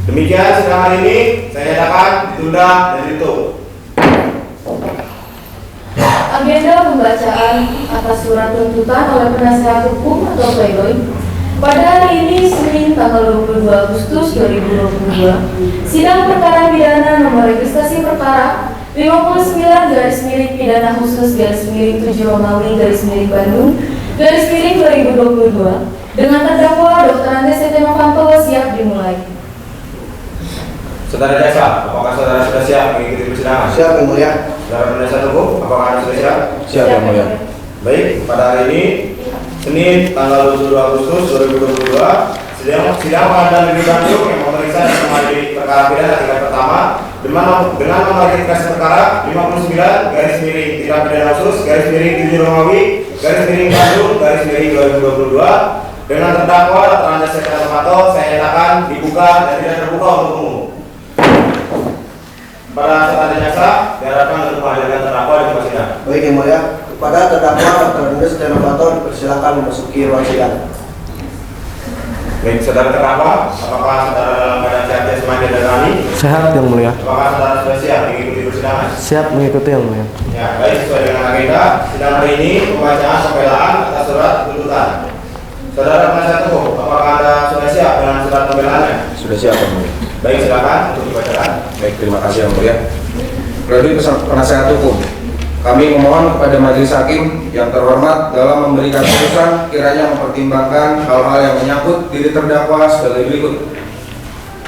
Demikian sidang hari ini saya nyatakan ditunda dan ditutup. Agenda pembacaan atas surat tuntutan oleh penasihat hukum atau pledoi. Pada hari ini Senin tanggal 22 Agustus 2022, sidang perkara pidana nomor registrasi perkara 59 pidana khusus /7 Romawi Bandung /2022 dengan terdakwa Dr. Andes Setia Novanto siap dimulai. Saudara jaksa, apakah saudara sudah siap mengikuti persidangan? Siap yang mulia. Saudara penasihat hukum, apakah anda sudah siap? Siap yang mulia. Baik, pada hari ini Senin tanggal 22 Agustus 2022 sidang pengadilan negeri Bandung yang memeriksa dan mengadili perkara pidana tingkat pertama dengan nomor registrasi perkara 59/tidak pidana khusus /7 Romawi /Bandung dengan terdakwa Dr. Andes Setia Novanto saya nyatakan dibuka dan tidak terbuka untuk umum. Para saudara jaksa diharapkan untuk menghadirkan terdakwa di tempat sidang. Baik yang mulia, kepada terdakwa Dr. Andes Setia Novanto dipersilakan memasuki ruang sidang. Baik, saudara terdakwa, apakah saudara dalam keadaan sehat jasmani dan rohani? Sehat yang mulia. Apakah saudara sudah siap mengikuti persidangan? Siap mengikuti yang mulia. Ya, baik, sesuai dengan agenda sidang hari ini pembacaan pembelaan atas surat tuntutan. Saudara penasihat hukum, apakah Anda sudah siap dengan surat pembelaannya? Sudah siap yang mulia. Baik, silakan untuk dibacakan. Baik, terima kasih yang mulia. Melalui penasihat hukum, kami memohon kepada majelis hakim yang terhormat dalam memberikan putusan kiranya mempertimbangkan hal-hal yang menyangkut diri terdakwa sebagai berikut.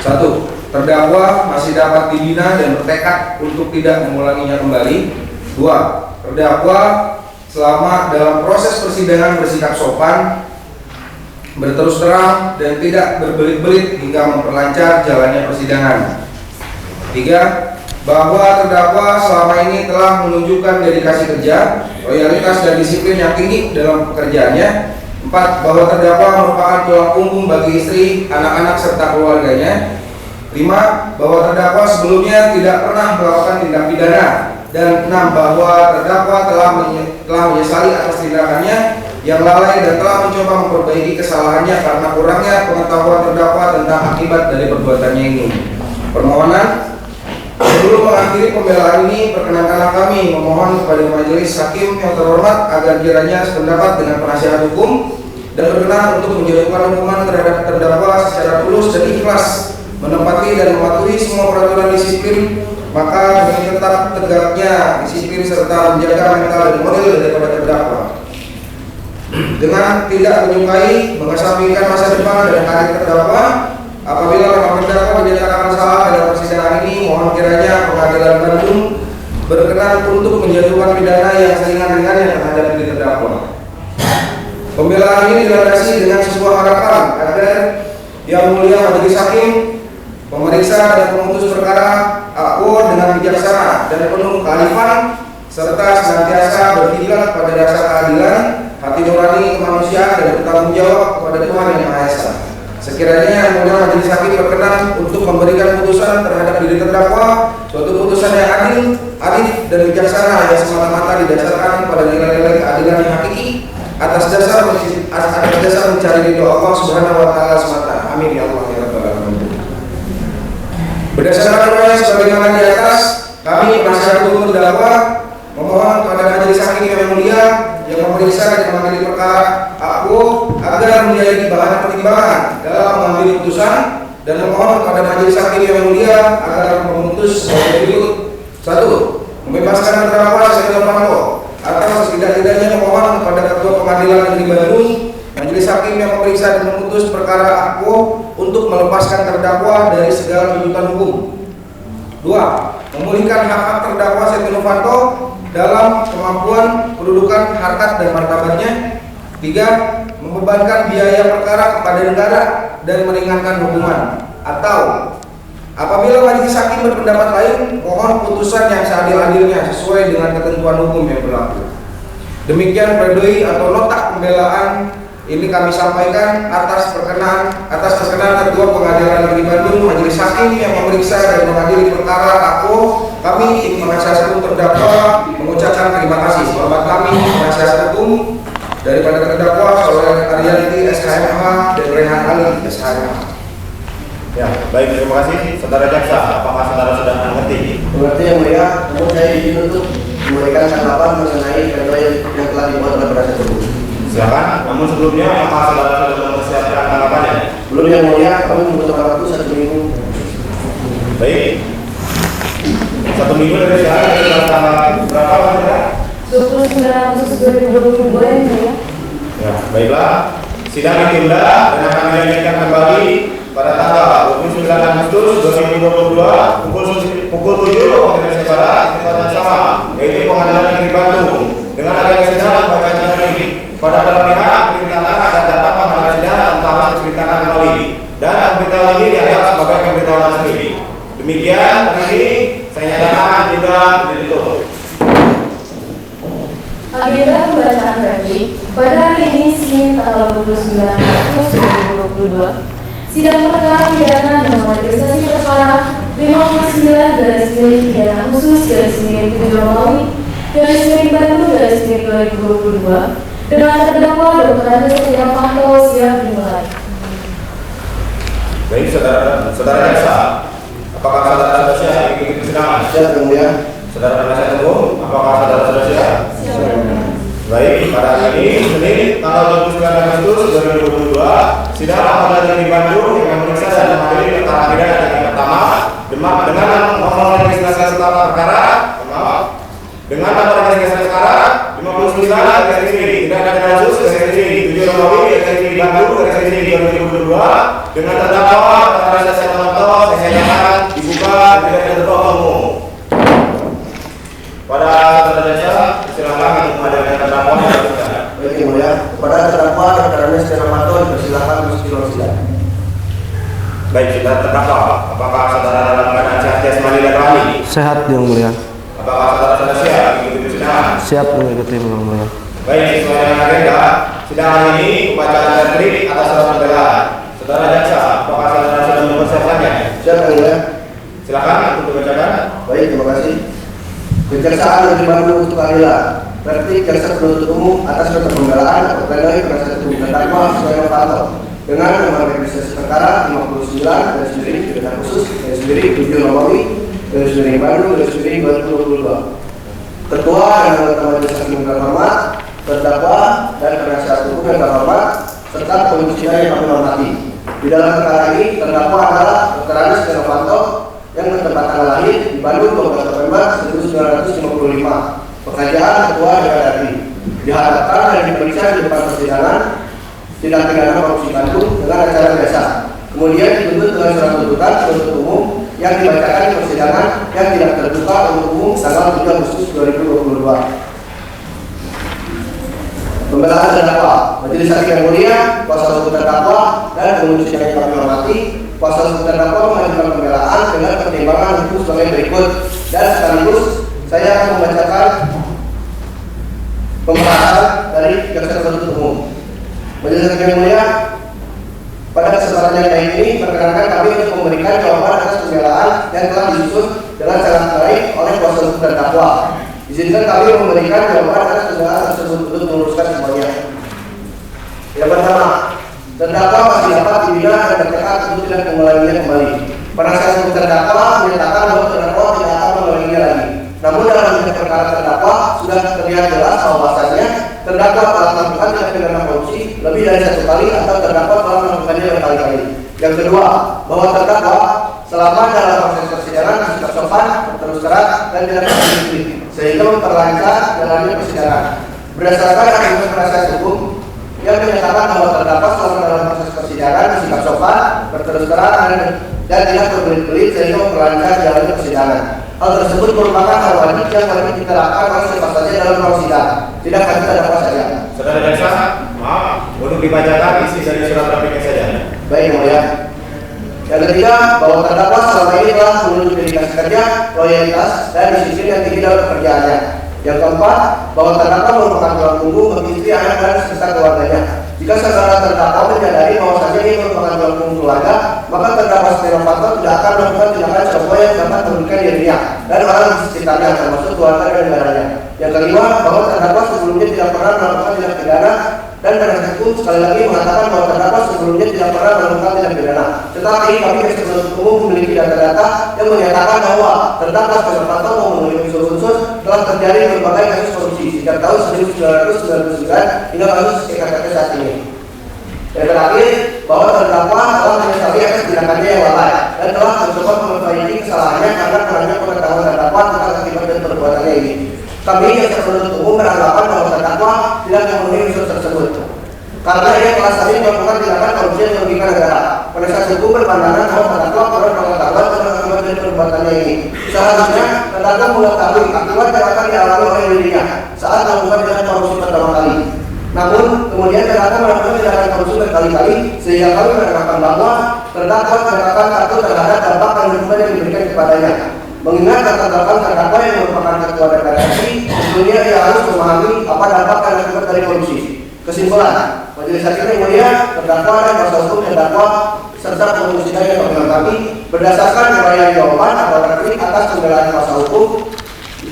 1. Terdakwa masih dapat dibina dan bertekad untuk tidak mengulanginya kembali. 2. Terdakwa selama dalam proses persidangan bersikap sopan, berterus terang dan tidak berbelit-belit hingga memperlancar jalannya persidangan. 3. Bahwa terdakwa selama ini telah menunjukkan dedikasi kerja, loyalitas dan disiplin yang tinggi dalam pekerjaannya. 4. Bahwa terdakwa merupakan tulang punggung bagi istri, anak-anak serta keluarganya. 5. Bahwa terdakwa sebelumnya tidak pernah melakukan tindak pidana. Dan 6. Bahwa terdakwa telah menyesali atas tindakannya yang lalai dan telah mencoba memperbaiki kesalahannya karena kurangnya pengetahuan terdakwa tentang akibat dari perbuatannya ini. Permohonan, sebelum mengakhiri pembelaan ini, perkenankanlah kami memohon kepada majelis hakim yang terhormat agar kiranya sependapat dengan penasihat hukum dan berkenan untuk menjatuhkan hukuman terhadap terdakwa secara tulus dan ikhlas, menepati dan mematuhi semua peraturan disiplin, maka dengan tetap tegaknya disiplin serta menjaga mental dan moral daripada terdakwa. Dengan tidak menyukai, mengesampingkan masa depan dan karir terdakwa, apabila memang terdakwa dinyatakan salah dalam persidangan ini, mohon kiranya Pengadilan Bandung berkenan untuk menjatuhkan pidana yang seringan-ringannya terhadap diri terdakwa. Pembelaan ini dilandasi dengan sebuah harapan agar Yang Mulia Majelis Hakim, pemeriksa dan pemutus perkara akur dengan bijaksana dan penuh kearifan serta senantiasa berkiblat pada dasar keadilan, hati nurani kemanusiaan dan bertanggung jawab kepada Tuhan Yang Maha Esa. Sekiranya Yang Mulia Majelis Hakim berkenan untuk memberikan putusan terhadap diri terdakwa, suatu putusan yang adil dan bijaksana yang semata-mata didasarkan pada nilai-nilai keadilan yang hakiki atas dasar mencari ridho Allah Subhanahu wa taala semata. Amin ya Allah ya rabbal alamin. Berdasarkan riwayat sebagaimana di atas, kami penasihat hukum terdakwa memohon kepada majelis hakim yang mulia yang memeriksa dan mengadili perkara aku agar menjadi bahan pertimbangan dalam mengambil putusan dan memohon kepada majelis hakim yang mulia agar memutus sebagai berikut. 1. Membebaskan terdakwa Setia Novanto atau setidak-tidaknya memohon kepada Ketua Pengadilan Negeri Bandung, majelis hakim yang memeriksa dan memutus perkara aku untuk melepaskan terdakwa dari segala tuntutan hukum. 2. Memulihkan hak-hak terdakwa Setia Novanto dalam kemampuan, kedudukan, harkat dan martabatnya. 3. Membebankan biaya perkara kepada negara dan meringankan hukuman. Atau apabila majelis hakim berpendapat lain, mohon putusan yang seadil-adilnya sesuai dengan ketentuan hukum yang berlaku. Demikian pledoi atau nota pembelaan ini kami sampaikan atas perkenan Ketua Pengadilan Negeri Bandung, majelis hakim yang memeriksa dan mengadili perkara aku, kami tim penasihat hukum terdakwa mengucapkan terima kasih. Hormat kami penasihat hukum daripada terdakwa Saudara Ariyanti SKMH dan Rehan Ali SKMH. Ya, baik, terima kasih. Saudara jaksa, apakah saudara sudah mengerti? Mengerti yang mulia, namun saya izin untuk memberikan tanggapan mengenai pledoi yang telah dibuat oleh penasihat hukum. Silakan. Namun sebelumnya, apakah saudara sudah mempersiapkan tanggapannya? Belum yang mulia, kami membutuhkan waktu 1 minggu. Baik. 1 minggu dari sekarang dari tanggal berapa saudara? 29 Agustus 2022 yang mulia. Ya, baiklah. Sidang ditunda dan akan dilanjutkan kembali pada tanggal 29 Agustus 2022 pukul 7 waktu Indonesia Barat di tempat yang sama, yaitu Pengadilan Negeri Bandung Dengan adanya sidang pembacaan ini, pada pihak diperintahkan agar dapat menghadiri sidang tanpa harus diperintahkan kembali dan pemberitahuan ini dianggap sebagai pemberitahuan sendiri. Demikian ini saya nyatakan juga ditutup. Agenda pembacaan versi pada hari ini Senin tanggal 29 Agustus 2022. Sidang perkara pidana nomor registrasi perkara 59 pidana khusus /7 Romawi /Bandung /2022 dengan terdakwa Dr. Andes Setia Novanto siap dimulai. Baik, saudara jaksa, apakah saudara siap mengikuti persidangan? Siap, Yang Mulia. Saudara penasihat hukum, apakah saudara siap? Baik, pada hari ini Senin tanggal 29 Agustus 2022, sidang pengadilan negeri Bandung yang memeriksa dan mengadili perkara pidana yang pertama dengan nomor registrasi perkara, dengan nomor registrasi perkara 59 garis miring tidak ada kasus garis miring 7 Romawi garis miring Bandung garis miring 2022 dengan terdakwa Dr. Andes Setia Novanto saya nyatakan dibuka tidak ada tertutup umum. Pada saudara jaksa, silakan untuk menghadirkan terdakwa yang bersangkutan. Baik, Yang Mulia. Kepada terdakwa Dr. Andes Setia Novanto dipersilakan masuk di ruang sidang. Baik, saudara terdakwa, apakah saudara dalam keadaan sehat jasmani dan rohani? Sehat, Yang Mulia. Apakah saudara sudah siap mengikuti persidangan? Siap mengikuti, Yang Mulia. Baik, sesuai dengan agenda, sidang hari ini pembacaan verdict atas surat pembelaan. Saudara jaksa, apakah saudara sudah mempersiapkannya? Siap, Yang Mulia. Silakan untuk dibacakan. Baik, terima kasih. Kejaksaan Negeri Bandung untuk keadilan. Verdict jaksa penuntut umum atas nota pembelaan atau pledoi penasihat hukum terdakwa Setia Novanto dengan nomor registrasi perkara 59 garis miring pidana khusus garis miring 7 Romawi garis miring Bandung garis miring 2022. Ketua dan anggota majelis hakim yang terhormat, terdakwa dan penasihat hukum yang terhormat serta komisi sidang yang kami hormati. Di dalam perkara ini terdakwa adalah Dr. Andes Setia Novanto yang bertempat tanggal lahir di Bandung 12 November 1955. Pekerjaan ketua DPR RI. Diharapkan dan diperiksa di depan persidangan tindak pidana korupsi Bandung dengan acara biasa. Kemudian dituntut dengan surat tuntutan penuntut umum yang dibacakan di persidangan yang tidak terbuka untuk umum tanggal 3 Agustus 2022. Pembelaan terdakwa. Majelis Hakim yang Mulia, kuasa hukum terdakwa dan pengunjung yang kami hormati, kuasa hukum terdakwa mengajukan pembelaan dengan pertimbangan hukum sebagai berikut dan sekaligus saya akan membacakan pembahasan dari jaksa penuntut umum. Majelis Hakim yang Mulia, pada kesempatan yang baik ini perkenankan kami untuk memberikan jawaban atas pembelaan yang telah disusun dengan sangat baik oleh kuasa hukum terdakwa. Izinkan kami memberikan jawaban atas pembelaan tersebut untuk meluruskan semuanya. Yang pertama, terdakwa masih dapat dibina dan bertekad untuk tidak mengulanginya kembali. Penasihat hukum terdakwa menyatakan bahwa terdakwa tidak akan mengulanginya lagi. Namun dalam perkara terdakwa sudah terlihat jelas bahwasannya terdakwa telah melakukan tindak pidana korupsi lebih dari satu kali atau terdakwa telah melakukannya berkali-kali. Yang kedua, bahwa terdakwa selama dalam proses persidangan bersikap sopan, terus terang dan tidak berpolitik sehingga memperlancar jalannya persidangan. Berdasarkan argumen penasihat hukum yang menyatakan bahwa terdakwa selama dalam proses persidangan bersikap sopan, berterus terang dan tidak berbelit-belit sehingga memperlancar jalannya persidangan. Hal tersebut merupakan hal wajib yang wajib diterapkan oleh siapa saja dalam ruang sidang, tidak hanya terdakwa saja. Saudara jaksa, maaf, untuk dibacakan isi dari surat repliknya saja. Baik, Yang Mulia. Yang ketiga, bahwa terdakwa selama ini telah menunjukkan dedikasi kerja, loyalitas, dan disiplin yang tinggi dalam pekerjaannya. Yang keempat, bahwa terdakwa merupakan tulang punggung bagi istri, anak, dan serta keluarganya. Jika saudara terdakwa menyadari bahwasanya ini merupakan tulang punggung keluarga, maka terdakwa Setia Novanto tidak akan melakukan tindakan serupa yang dapat merugikan dirinya dan orang di sekitarnya, termasuk keluarga dan negaranya. Yang kelima, bahwa terdakwa sebelumnya tidak pernah melakukan tindak pidana dan penasihat hukum sekali lagi mengatakan bahwa terdakwa sebelumnya tidak pernah melakukan tindak pidana. Tetapi kami jaksa penuntut umum memiliki data-data yang menyatakan bahwa terdakwa Setia Novanto memenuhi unsur-unsur telah terjadi berbagai kasus korupsi sejak tahun 1999 hingga kasus EKTP saat ini. Yang terakhir, bahwa terdakwa telah menyesali atas tindakannya yang lalai dan telah mencoba memperbaiki kesalahannya karena kurangnya pengetahuan terdakwa tentang akibat dan perbuatannya ini. Kami jaksa penuntut umum beranggapan bahwa terdakwa tidak memenuhi unsur tersebut karena ia telah sering melakukan tindakan korupsi yang merugikan negara. Penasihat hukum berpandangan bahwa terdakwa kurang pengetahuan tentang akibat dari perbuatannya ini. Seharusnya terdakwa mengetahui akibat yang akan dialami oleh dirinya saat melakukan tindakan korupsi pertama kali. Namun kemudian terdakwa melakukan tindakan korupsi berkali-kali sehingga kami menerangkan bahwa terdakwa menerapkan kartu terhadap dampak yang diberikan kepadanya. Mengingat latar belakang terdakwa yang merupakan ketua DPR RI, tentunya ia harus memahami apa dampak dan akibat dari korupsi. Kesimpulan, majelis hakim yang mulia, terdakwa dan kuasa hukum terdakwa serta penuntut sidang yang mengenal kami berdasarkan uraian jawaban atau replik atas pembelaan kuasa hukum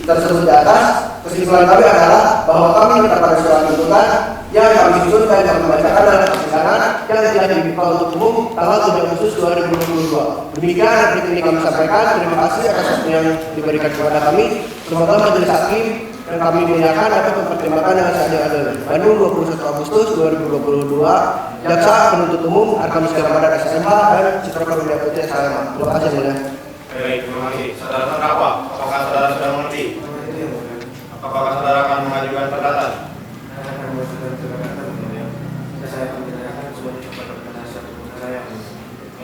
tersebut di atas. Kesimpulan kami adalah bahwa kami minta pada surat tuntutan yang kami susun dan kami bacakan dalam persidangan yang telah dibuka untuk umum tanggal 7 Agustus 2022. Demikian yang ini kami sampaikan. Terima kasih atas waktu yang diberikan kepada kami. Semoga majelis hakim yang kami muliakan dapat mempertimbangkan dengan seadil-adilnya. Bandung 21 Agustus 2022. Jaksa penuntut umum Arkamus Ramadan SMH dan Citra Karya Putri SMH. Terima kasih mulia. Baik, terima kasih. Saudara terdakwa, apakah saudara sudah mengerti? Apakah saudara akan mengajukan perdata?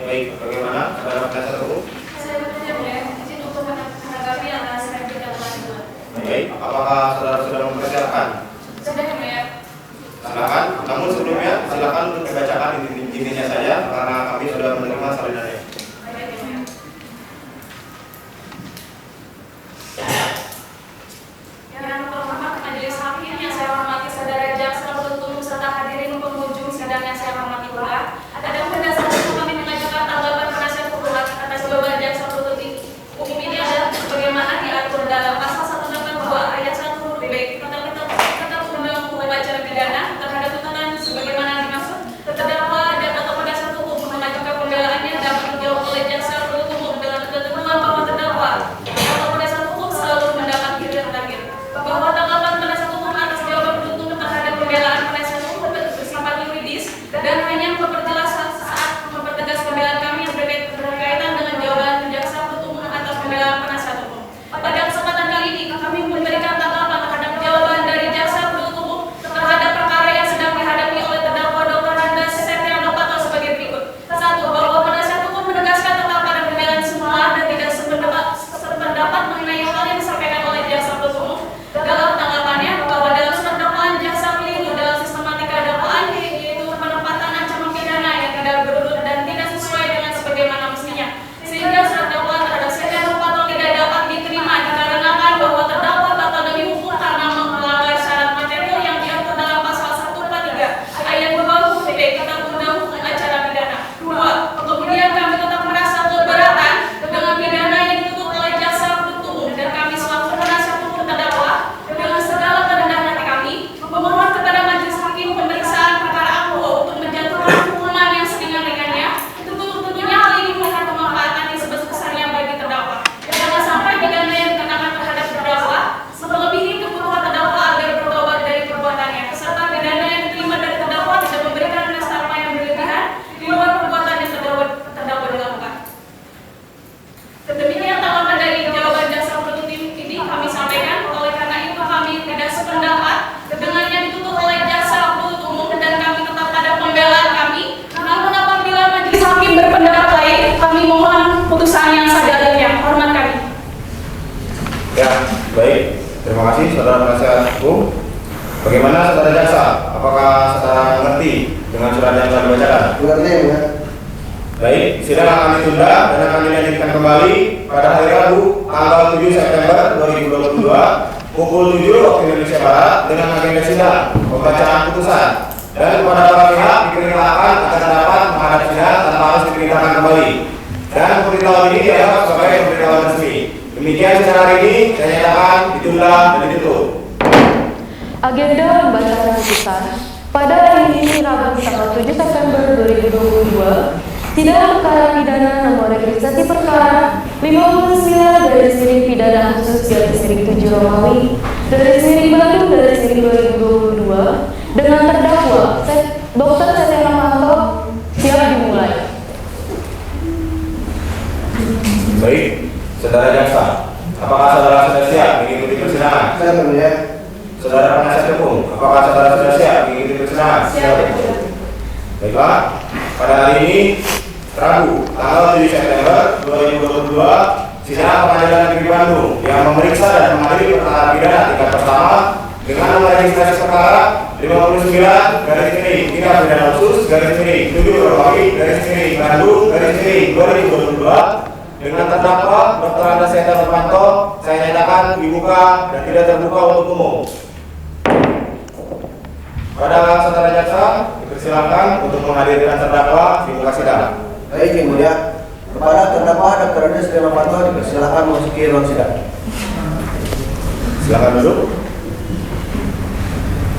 Baik, bagaimana saudara penasihat hukum? Saya bertanya ya, izin untuk menanggapi atas replik yang telah dibuat. Baik, apakah saudara sudah mempersiapkan? Sudah ya. Silakan. Namun sebelumnya silakan untuk dibacakan intinya saja karena kami sudah menerima salinannya. Yang pertama, majelis hakim yang saya hormati, saudara jaksa penuntut umum serta hadirin pengunjung sidang yang saya hormati pula. Ada berdasarkan hukum kami mengajukan tanggapan penasihat hukum atas jawaban jaksa penuntut umum ini adalah bagaimana diatur dalam pasal 182 ayat 1 huruf B Kitab Undang-Undang Acara Pidana terhadap tuntutan sebagaimana dimaksud. Terdakwa dan atau penasihat hukum mengajukan pembelaannya dapat dijawab oleh jaksa penuntut umum dengan ketentuan bahwa terdakwa atau penasihat hukum selalu mendapat giliran terakhir. Bahwa tanggapan penasihat hukum atas jawaban penuntut terhadap pembelaan penasihat hukum bersifat yuridis dan hanya memperjelas saat mempertegas pembelaan kami yang berkaitan dengan jawaban jaksa penuntut umum atas pembelaan penasihat hukum. Pada kesempatan kali ini kami memberikan tanggapan terhadap jawaban dari jaksa penuntut umum terhadap perkara yang sedang dihadapi oleh terdakwa Dr. Andes Setia Novanto sebagai berikut. 1. Bahwa penasihat hukum menegaskan tentang pada pembelaan semula dan tidak sependapat mengenai hal yang disampaikan oleh jaksa penuntut umum dalam tanggapannya bahwa dalam surat dakwaan jaksa keliru dalam sistematika dakwaan yaitu penempatan ancaman pidana yang tidak berurut dan tidak sesuai dengan sebagaimana mestinya, sehingga surat dakwaan terhadap Setia Novanto tidak dapat diterima dikarenakan bahwa terdakwa batal demi hukum karena melanggar syarat material yang diatur dalam pasal 143 ayat 2 huruf B Kitab Undang-Undang Acara Pidana. 2. Kemudian kami tetap merasa keberatan dengan pidana yang dituntut oleh jaksa penuntut umum dan kami selaku penasihat hukum terdakwa dengan segala kerendahan hati kami memohon kepada majelis hakim pemeriksaan perkara aku untuk menjatuhkan hukuman yang seringan-ringannya. Tentunya hal ini melihat kemanfaatan yang sebesar-besarnya bagi terdakwa. Jangan sampai pidana yang dikenakan terhadap terdakwa melebihi kebutuhan terdakwa agar bertobat dari perbuatannya, serta pidana yang diterima dari terdakwa tidak memberikan nestapa yang berlebihan di luar perbuatan yang terdakwa dilakukan. Demikian tanggapan dari jawaban jaksa penuntut ini kami sampaikan. Oleh karena itu kami tidak sependapat dengan yang dituntut oleh jaksa penuntut umum dan kami tetap pada pembelaan kami. Namun apabila majelis hakim berpendapat lain, kami mohon putusan yang seadil-adilnya. Hormat kami. Ya, baik. Terima kasih saudara penasihat hukum. Bagaimana saudara jaksa? Apakah saudara mengerti dengan surat yang telah dibacakan? Mengerti ya. Baik, sidang akan ditunda dan akan dilanjutkan kembali pada hari Rabu tanggal 7 September 2022 pukul 7 waktu Indonesia Barat dengan agenda sidang pembacaan putusan dan kepada para pihak diperintahkan agar dapat menghadap sidang tanpa harus diperintahkan kembali. Dan pemberitahuan ini dianggap sebagai pemberitahuan resmi. Demikian sidang hari ini saya nyatakan ditunda dan ditutup. Agenda pembacaan putusan pada hari ini Rabu tanggal 7 September 2022. Sidang perkara pidana nomor registrasi perkara 59 pidana khusus /7 Romawi /Bandung /2022 dengan terdakwa Dr. Setia Novanto siap dimulai. Baik, saudara jaksa, apakah saudara sudah siap mengikuti persidangan? Saya mulia. Saudara penasihat hukum, apakah saudara sudah siap mengikuti persidangan? Siap. Baiklah, pada hari ini Rabu tanggal 7 September 2022 Sidang Pengadilan Negeri Bandung yang memeriksa dan mengadili perkara pidana tingkat pertama dengan nomor registrasi perkara 59 garis miring tindak pidana khusus garis miring 7 Romawi garis miring Bandung garis miring 2022 dengan terdakwa Dr. Andes Setia Novanto saya nyatakan dibuka dan tidak terbuka untuk umum. Pada saudara jaksa dipersilakan untuk menghadirkan terdakwa di muka sidang. Baik, Yang Mulia. Kepada terdakwa Dr. Andes Setia Novanto dipersilakan memasuki ruang sidang. Silakan duduk.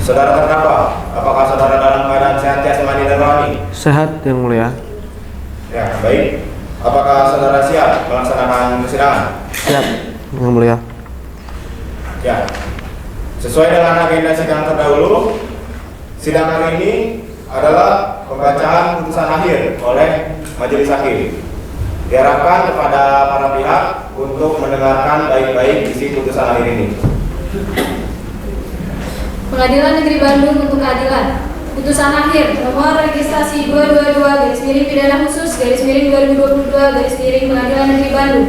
Saudara terdakwa, apakah saudara dalam keadaan sehat jasmani dan rohani? Sehat, Yang Mulia. Ya, baik. Apakah saudara siap melaksanakan persidangan? Siap, Yang Mulia. Ya. Sesuai dengan agenda sidang terdahulu, sidang hari ini adalah pembacaan putusan akhir oleh majelis hakim. Diharapkan kepada para pihak untuk mendengarkan baik-baik isi putusan akhir ini. Pengadilan Negeri Bandung untuk keadilan. Putusan akhir nomor registrasi 222 garis miring pidana khusus garis miring 2022 garis miring Pengadilan Negeri Bandung.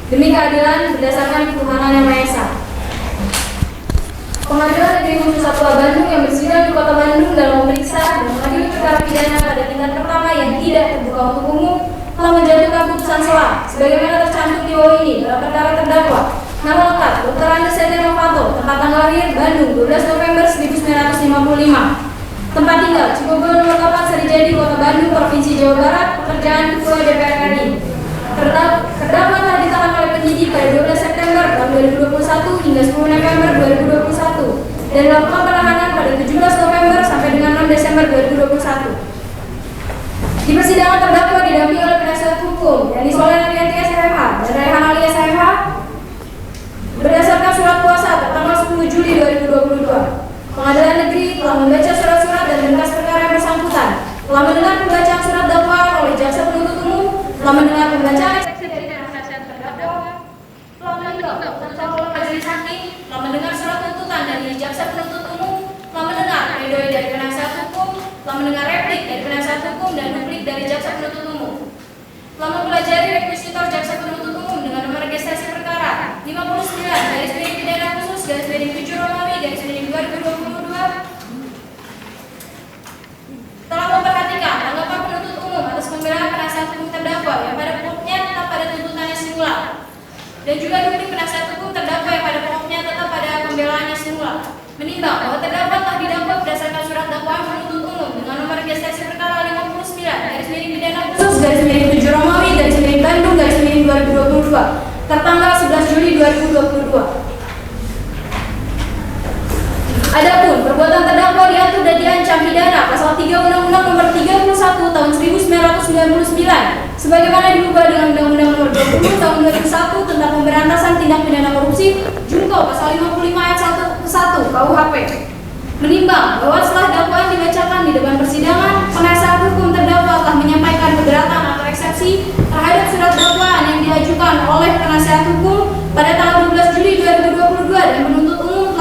Demi keadilan berdasarkan ketuhanan yang Maha Esa. Pengadilan Negeri Khusus Satwa Bandung yang bersidang di Kota Bandung dalam memeriksa dan mengadili perkara pidana pada tingkat pertama yang tidak terbuka untuk umum telah menjatuhkan putusan selah sebagaimana tercantum di bawah ini dalam perkara terdakwa. Nama lengkap Dr. Andes Setia Novanto, tempat tanggal lahir Bandung 12 November 1955. Tempat tinggal Cibubur nomor 8 Sarijadi Kota Bandung Provinsi Jawa Barat. Pekerjaan Ketua DPR RI. Terdakwa telah ditahan oleh penyidik pada 12 September tahun 2021 hingga 10 November 2021 dan dilakukan penahanan pada 17 November sampai dengan 6 Desember 2021. Di persidangan terdakwa didampingi oleh penasihat hukum yakni Solen Arianti SMH dan Rehan Ali SMH berdasarkan surat kuasa tertanggal 10 Juli 2022. Pengadilan Negeri telah membaca surat-surat dan berkas perkara yang bersangkutan, telah mendengar pembacaan surat dakwaan oleh jaksa penuntut umum, telah mendengar pembacaan eksepsi dari penasihat terdakwa, telah mendengar putusan oleh majelis hakim, telah mendengar surat tuntutan dari jaksa penuntut umum, telah mendengar pledoi dari penasihat hukum, telah mendengar replik dari penasihat hukum dan duplik dari jaksa penuntut umum, telah mempelajari rekuisitor jaksa penuntut umum dengan nomor registrasi perkara 59 garis miring pidana khusus garis miring 7 Romawi garis miring 2022, telah memperhatikan tanggapan penuntut umum atas pembelaan penasihat hukum terdakwa yang pada pokoknya tetap pada tuntutannya semula dan juga duplik penasihat hukum terdakwa yang pada pokoknya tetap pada pembelaannya semula. Menimbang bahwa terdakwa telah didakwa berdasarkan surat dakwaan penuntut umum dengan nomor registrasi perkara 59 garis miring pidana khusus garis miring 7 Romawi garis miring Bandung garis miring 2022 tertanggal 11 Juli 2022. Adapun perbuatan terdakwa diatur dan diancam pidana pasal 3 Undang-Undang Nomor 31 Tahun 1999 sebagaimana diubah dengan Undang-Undang Nomor 20 Tahun 2001 tentang pemberantasan tindak pidana korupsi junto pasal 55 ayat 1 KUHP. Menimbang bahwa setelah dakwaan dibacakan di depan persidangan, penasihat hukum terdakwa telah menyampaikan keberatan atau eksepsi terhadap surat dakwaan yang diajukan oleh penasihat hukum pada tanggal 12 Juli 2022 dan penuntut umum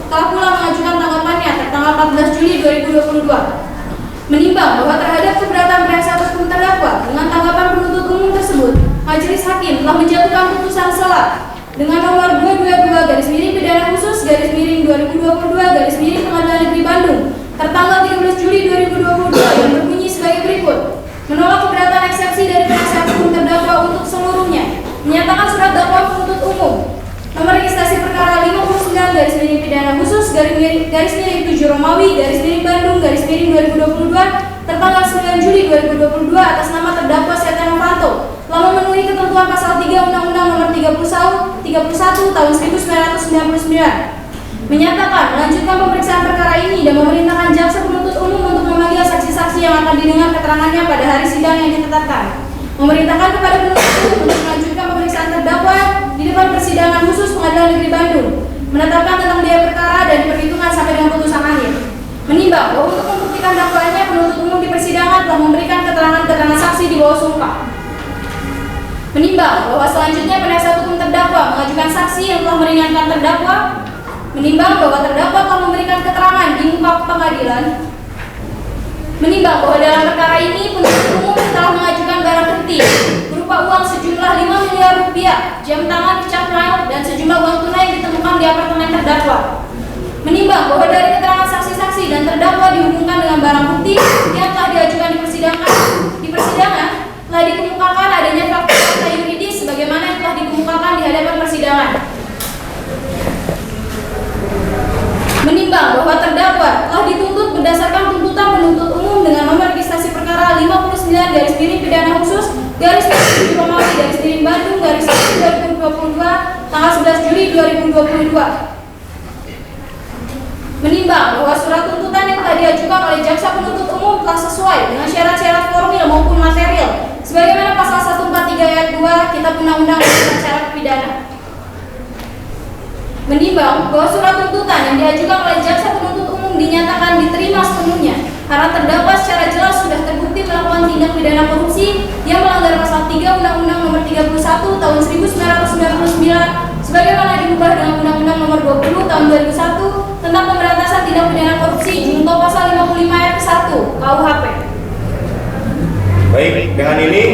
telah pula mengajukan tanggapannya tertanggal 14 Juli 2022. Menimbang bahwa terhadap keberatan penasihat hukum terdakwa dengan tanggapan penuntut umum tersebut, majelis hakim telah menjatuhkan putusan selah dengan nomor 222 garis miring pidana khusus garis miring 2022 garis miring Pengadilan Negeri Bandung tertanggal 13 Juli 2022 yang berbunyi sebagai berikut: menolak keberatan eksepsi dari penasihat hukum terdakwa untuk seluruhnya, menyatakan surat dakwaan penuntut umum nomor registrasi perkara 59 garis miring pidana khusus garis miring 7 Romawi garis miring Bandung garis miring 2022 tertanggal 9 Juli 2022 atas nama terdakwa Setia Novanto telah memenuhi ketentuan pasal 3 Undang-Undang Nomor 31 Tahun 1999, menyatakan melanjutkan pemeriksaan perkara ini dan memerintahkan jaksa penuntut umum untuk memanggil saksi-saksi yang akan didengar keterangannya pada hari sidang yang ditetapkan, memerintahkan kepada penuntut umum untuk melanjutkan pemeriksaan terdakwa di depan persidangan khusus Pengadilan Negeri Bandung, menetapkan tentang biaya perkara dan diperhitungkan sampai dengan putusan akhir. Menimbang bahwa untuk membuktikan dakwaannya penuntut umum di persidangan telah memberikan keterangan saksi di bawah sumpah. Menimbang bahwa selanjutnya penasihat hukum terdakwa mengajukan saksi yang telah meringankan terdakwa. Menimbang bahwa terdakwa telah memberikan keterangan di muka pengadilan. Menimbang bahwa dalam perkara ini penuntut umum telah mengajukan barang bukti berupa berupa uang sejumlah 5 miliar rupiah, jam tangan dicap mile, dan sejumlah uang tunai yang ditemukan di apartemen terdakwa. Menimbang bahwa dari keterangan saksi-saksi dan terdakwa dihubungkan dengan barang bukti yang telah diajukan di persidangan telah dikemukakan adanya fakta yuridis sebagaimana yang telah dikemukakan di hadapan persidangan. Menimbang bahwa terdakwa telah dituntut berdasarkan tuntutan penuntut umum dengan nomor registrasi perkara 59-Bandung-Bandung-Bandung-2022 tanggal 11 Juli 2022. Menimbang bahwa surat tuntutan yang telah diajukan oleh jaksa penuntut umum telah sesuai dengan syarat-syarat formil maupun material sebagaimana pasal 143 ayat 2 Kitab Undang-Undang tentang Syarat Pidana. Menimbang bahwa surat tuntutan yang diajukan oleh jaksa penuntut umum dinyatakan diterima sepenuhnya karena terdakwa secara jelas sudah terbukti melakukan tindak pidana korupsi yang melanggar pasal 3 Undang-Undang Nomor 31 Tahun 1999 sebagaimana diubah dengan Undang-Undang Nomor 20 Tahun 2001 tentang pemberantasan tindak pidana korupsi junto pasal 55 ayat 1 KUHP. Baik, dengan ini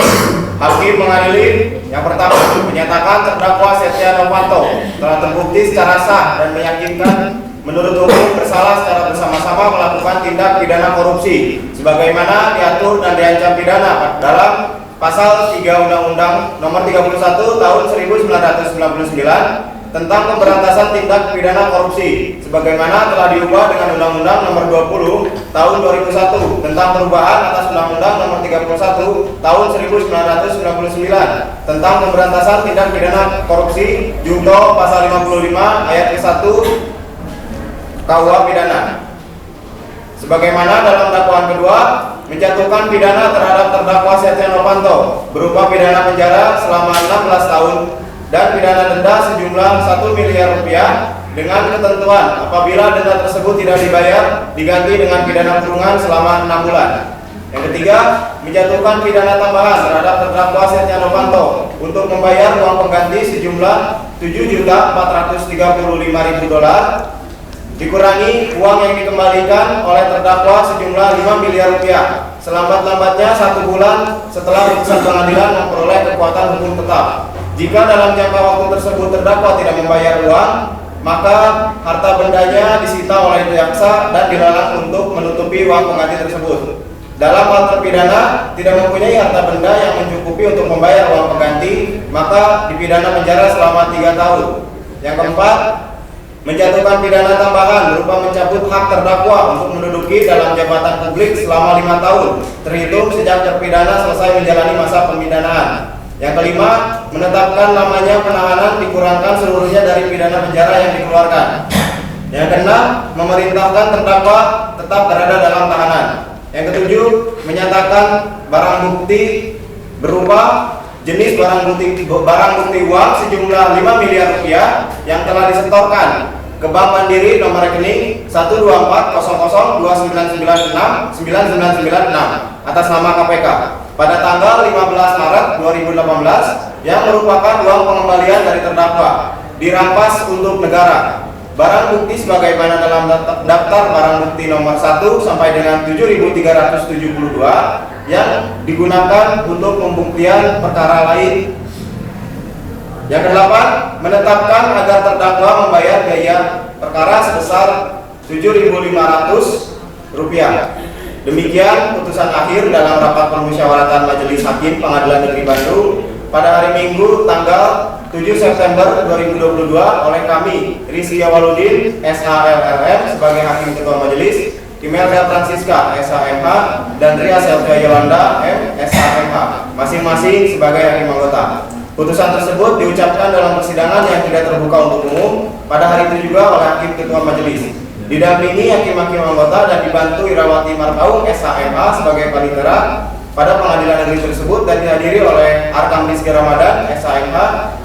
hakim mengadili yang pertama menyatakan terdakwa Setia Novanto telah terbukti secara sah dan meyakinkan menurut hukum bersalah secara bersama-sama melakukan tindak pidana korupsi sebagaimana diatur dan diancam pidana dalam pasal 3 Undang-Undang Nomor 31 Tahun 1999 tentang pemberantasan tindak pidana korupsi sebagaimana telah diubah dengan Undang-Undang Nomor 20 Tahun 2001 tentang perubahan atas Undang-Undang Nomor 31 Tahun 1999 tentang pemberantasan tindak pidana korupsi junto pasal 55 ayat 1 KUH pidana. Sebagaimana dalam dakwaan kedua menjatuhkan pidana terhadap terdakwa Setia Novanto berupa pidana penjara selama 16 tahun dan pidana denda sejumlah 1 miliar rupiah dengan ketentuan apabila denda tersebut tidak dibayar diganti dengan pidana kurungan selama 6 bulan. Yang ketiga, menjatuhkan pidana tambahan terhadap terdakwa Setia Novanto untuk membayar uang pengganti sejumlah $7.435.000 dikurangi uang yang dikembalikan oleh terdakwa sejumlah 5 miliar rupiah selambat-lambatnya 1 bulan setelah putusan pengadilan memperoleh kekuatan hukum tetap. Jika dalam jangka waktu tersebut terdakwa tidak membayar uang, maka harta bendanya disita oleh jaksa dan dilarang untuk menutupi uang pengganti tersebut. Dalam hal terpidana tidak mempunyai harta benda yang mencukupi untuk membayar uang pengganti, maka dipidana penjara selama 3 tahun. Yang keempat, menjatuhkan pidana tambahan berupa mencabut hak terdakwa untuk menduduki dalam jabatan publik selama 5 tahun, terhitung sejak terpidana selesai menjalani masa pemidanaan. Yang kelima, menetapkan lamanya penahanan dikurangkan seluruhnya dari pidana penjara yang dikeluarkan. Yang keenam, memerintahkan terdakwa tetap berada dalam tahanan. Yang ketujuh, menyatakan barang bukti berupa jenis barang bukti uang sejumlah 5 miliar rupiah yang telah disetorkan ke Bank Mandiri nomor rekening 1240029969996 atas nama KPK pada tanggal 15 Maret 2018 yang merupakan uang pengembalian dari terdakwa dirampas untuk negara. Barang bukti sebagaimana dalam daftar barang bukti nomor 1 sampai dengan 7372 yang digunakan untuk pembuktian perkara lain. Yang kedelapan, menetapkan agar terdakwa membayar biaya perkara sebesar Rp7.500. Demikian putusan akhir dalam rapat permusyawaratan Majelis Hakim Pengadilan Negeri Bandung pada hari Minggu tanggal 7 September 2022 oleh kami, Rizky Awaludin, SHLLM sebagai Hakim Ketua Majelis, Imelda Francisca, SHMH, dan Ria Selva Yolanda, M, SHMH, masing-masing sebagai hakim anggota. Putusan tersebut diucapkan dalam persidangan yang tidak terbuka untuk umum pada hari itu juga oleh Hakim Ketua Majelis. Didampingi hakim-hakim anggota dan dibantu Irawati Marpaung, SHMH sebagai panitera pada pengadilan negeri tersebut dan dihadiri oleh Arkam Rizky Ramadan, SHMH,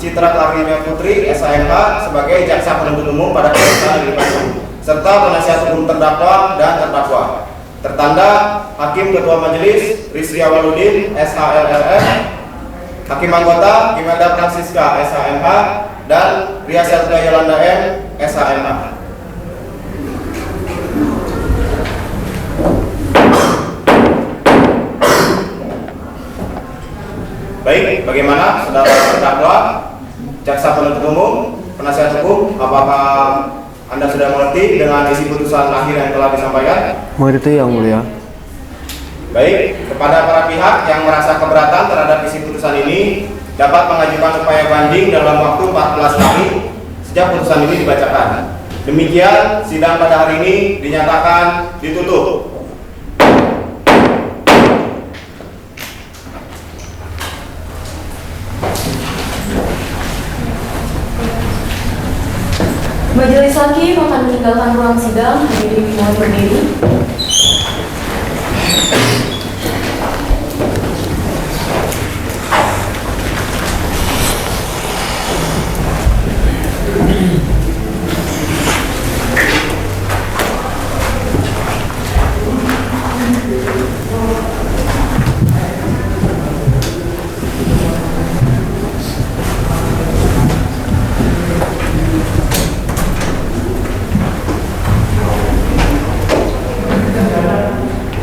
Citra Clarina Putri, SHMH sebagai jaksa penuntut umum pada pengadilan negeri Bandung, serta penasihat hukum terdakwa dan terdakwa. Tertanda Hakim Ketua Majelis Rizky Awaludin, SHLLM, Hakim Anggota Imelda Francisca, SHMH, dan Ria Selva Yolanda M, SHMH. Baik, bagaimana saudara terdakwa, jaksa penuntut umum, penasihat hukum, apakah Anda sudah mengerti dengan isi putusan akhir yang telah disampaikan? Mengerti yang mulia. Baik, kepada para pihak yang merasa keberatan terhadap isi putusan ini dapat mengajukan upaya banding dalam waktu 14 hari sejak putusan ini dibacakan. Demikian, sidang pada hari ini dinyatakan ditutup. Majelis hakim akan meninggalkan ruang sidang. Hadirin mohon berdiri.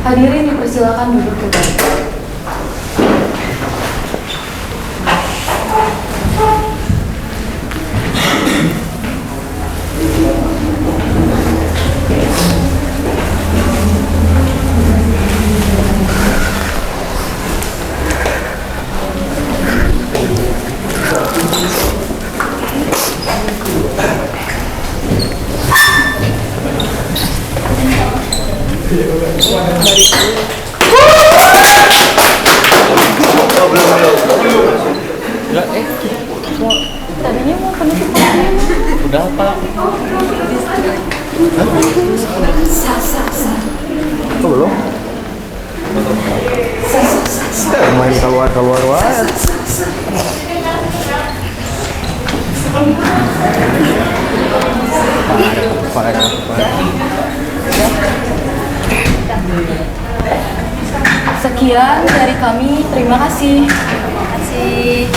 Hadirin dipersilakan duduk kembali. Tadinya mau penutupan. Udah Pak. Oh, belum? Main keluar wae. Parah. Sekian dari kami, terima kasih. Terima kasih.